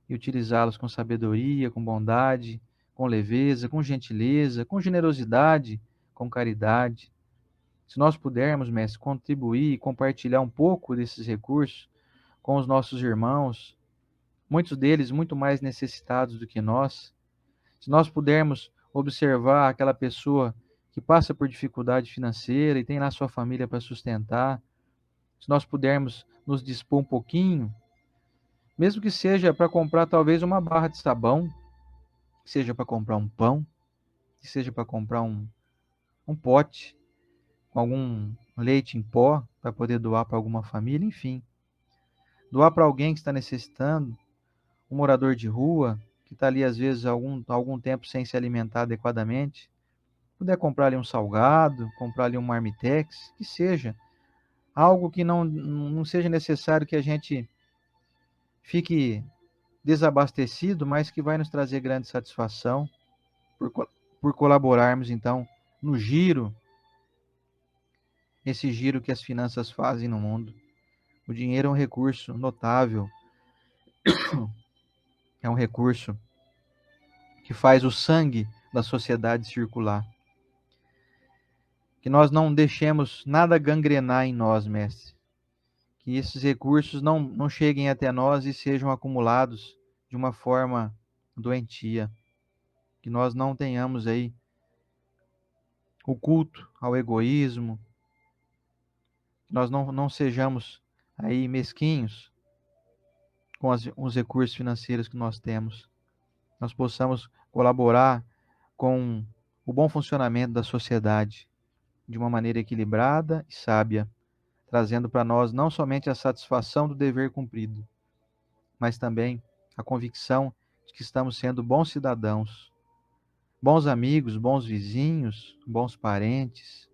e utilizá-los com sabedoria, com bondade, com leveza, com gentileza, com generosidade, com caridade. Se nós pudermos, mestre, contribuir e compartilhar um pouco desses recursos com os nossos irmãos, muitos deles muito mais necessitados do que nós, se nós pudermos observar aquela pessoa que passa por dificuldade financeira e tem lá sua família para sustentar, se nós pudermos nos dispor um pouquinho, mesmo que seja para comprar talvez uma barra de sabão, que seja para comprar um pão, que seja para comprar um pote com algum leite em pó para poder doar para alguma família, enfim. Doar para alguém que está necessitando, um morador de rua, que está ali às vezes algum tempo sem se alimentar adequadamente, puder comprar ali um salgado, comprar ali um marmitex, que seja algo que não seja necessário que a gente fique desabastecido, mas que vai nos trazer grande satisfação por colaborarmos então no giro, esse giro que as finanças fazem no mundo. O dinheiro é um recurso notável, é um recurso que faz o sangue da sociedade circular. Que nós não deixemos nada gangrenar em nós, mestre. Que esses recursos não cheguem até nós e sejam acumulados de uma forma doentia. Que nós não tenhamos aí o culto ao egoísmo, que nós não sejamos aí mesquinhos com os recursos financeiros que nós temos. Nós possamos colaborar com o bom funcionamento da sociedade de uma maneira equilibrada e sábia, trazendo para nós não somente a satisfação do dever cumprido, mas também a convicção de que estamos sendo bons cidadãos, bons amigos, bons vizinhos, bons parentes,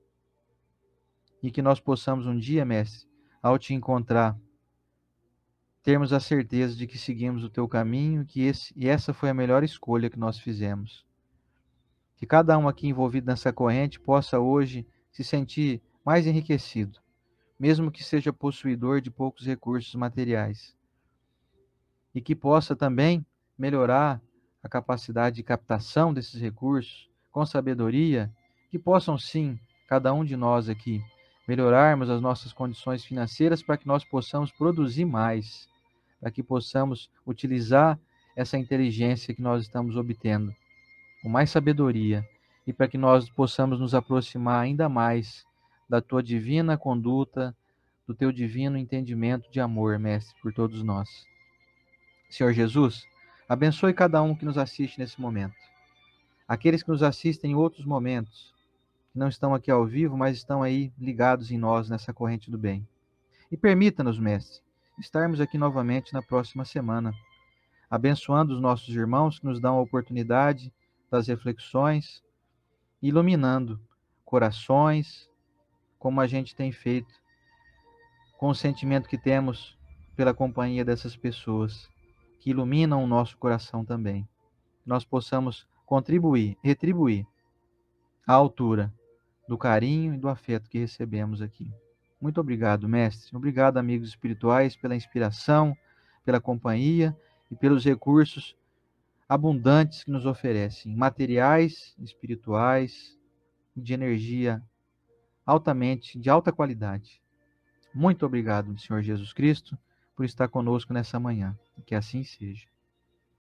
e que nós possamos um dia, mestre, ao te encontrar, termos a certeza de que seguimos o teu caminho, e essa foi a melhor escolha que nós fizemos. Que cada um aqui envolvido nessa corrente possa hoje se sentir mais enriquecido, mesmo que seja possuidor de poucos recursos materiais. E que possa também melhorar a capacidade de captação desses recursos com sabedoria, que possam sim, cada um de nós aqui, melhorarmos as nossas condições financeiras para que nós possamos produzir mais, para que possamos utilizar essa inteligência que nós estamos obtendo com mais sabedoria e para que nós possamos nos aproximar ainda mais da tua divina conduta, do teu divino entendimento de amor, mestre, por todos nós. Senhor Jesus, abençoe cada um que nos assiste nesse momento. Aqueles que nos assistem em outros momentos, que não estão aqui ao vivo, mas estão aí ligados em nós nessa corrente do bem. E permita-nos, mestre, estarmos aqui novamente na próxima semana, abençoando os nossos irmãos que nos dão a oportunidade das reflexões, iluminando corações, como a gente tem feito, com o sentimento que temos pela companhia dessas pessoas, que iluminam o nosso coração também. Nós possamos contribuir, retribuir à altura do carinho e do afeto que recebemos aqui. Muito obrigado, mestre. Obrigado, amigos espirituais, pela inspiração, pela companhia e pelos recursos abundantes que nos oferecem, materiais, espirituais, de energia altamente, de alta qualidade. Muito obrigado, Senhor Jesus Cristo, por estar conosco nessa manhã. Que assim seja.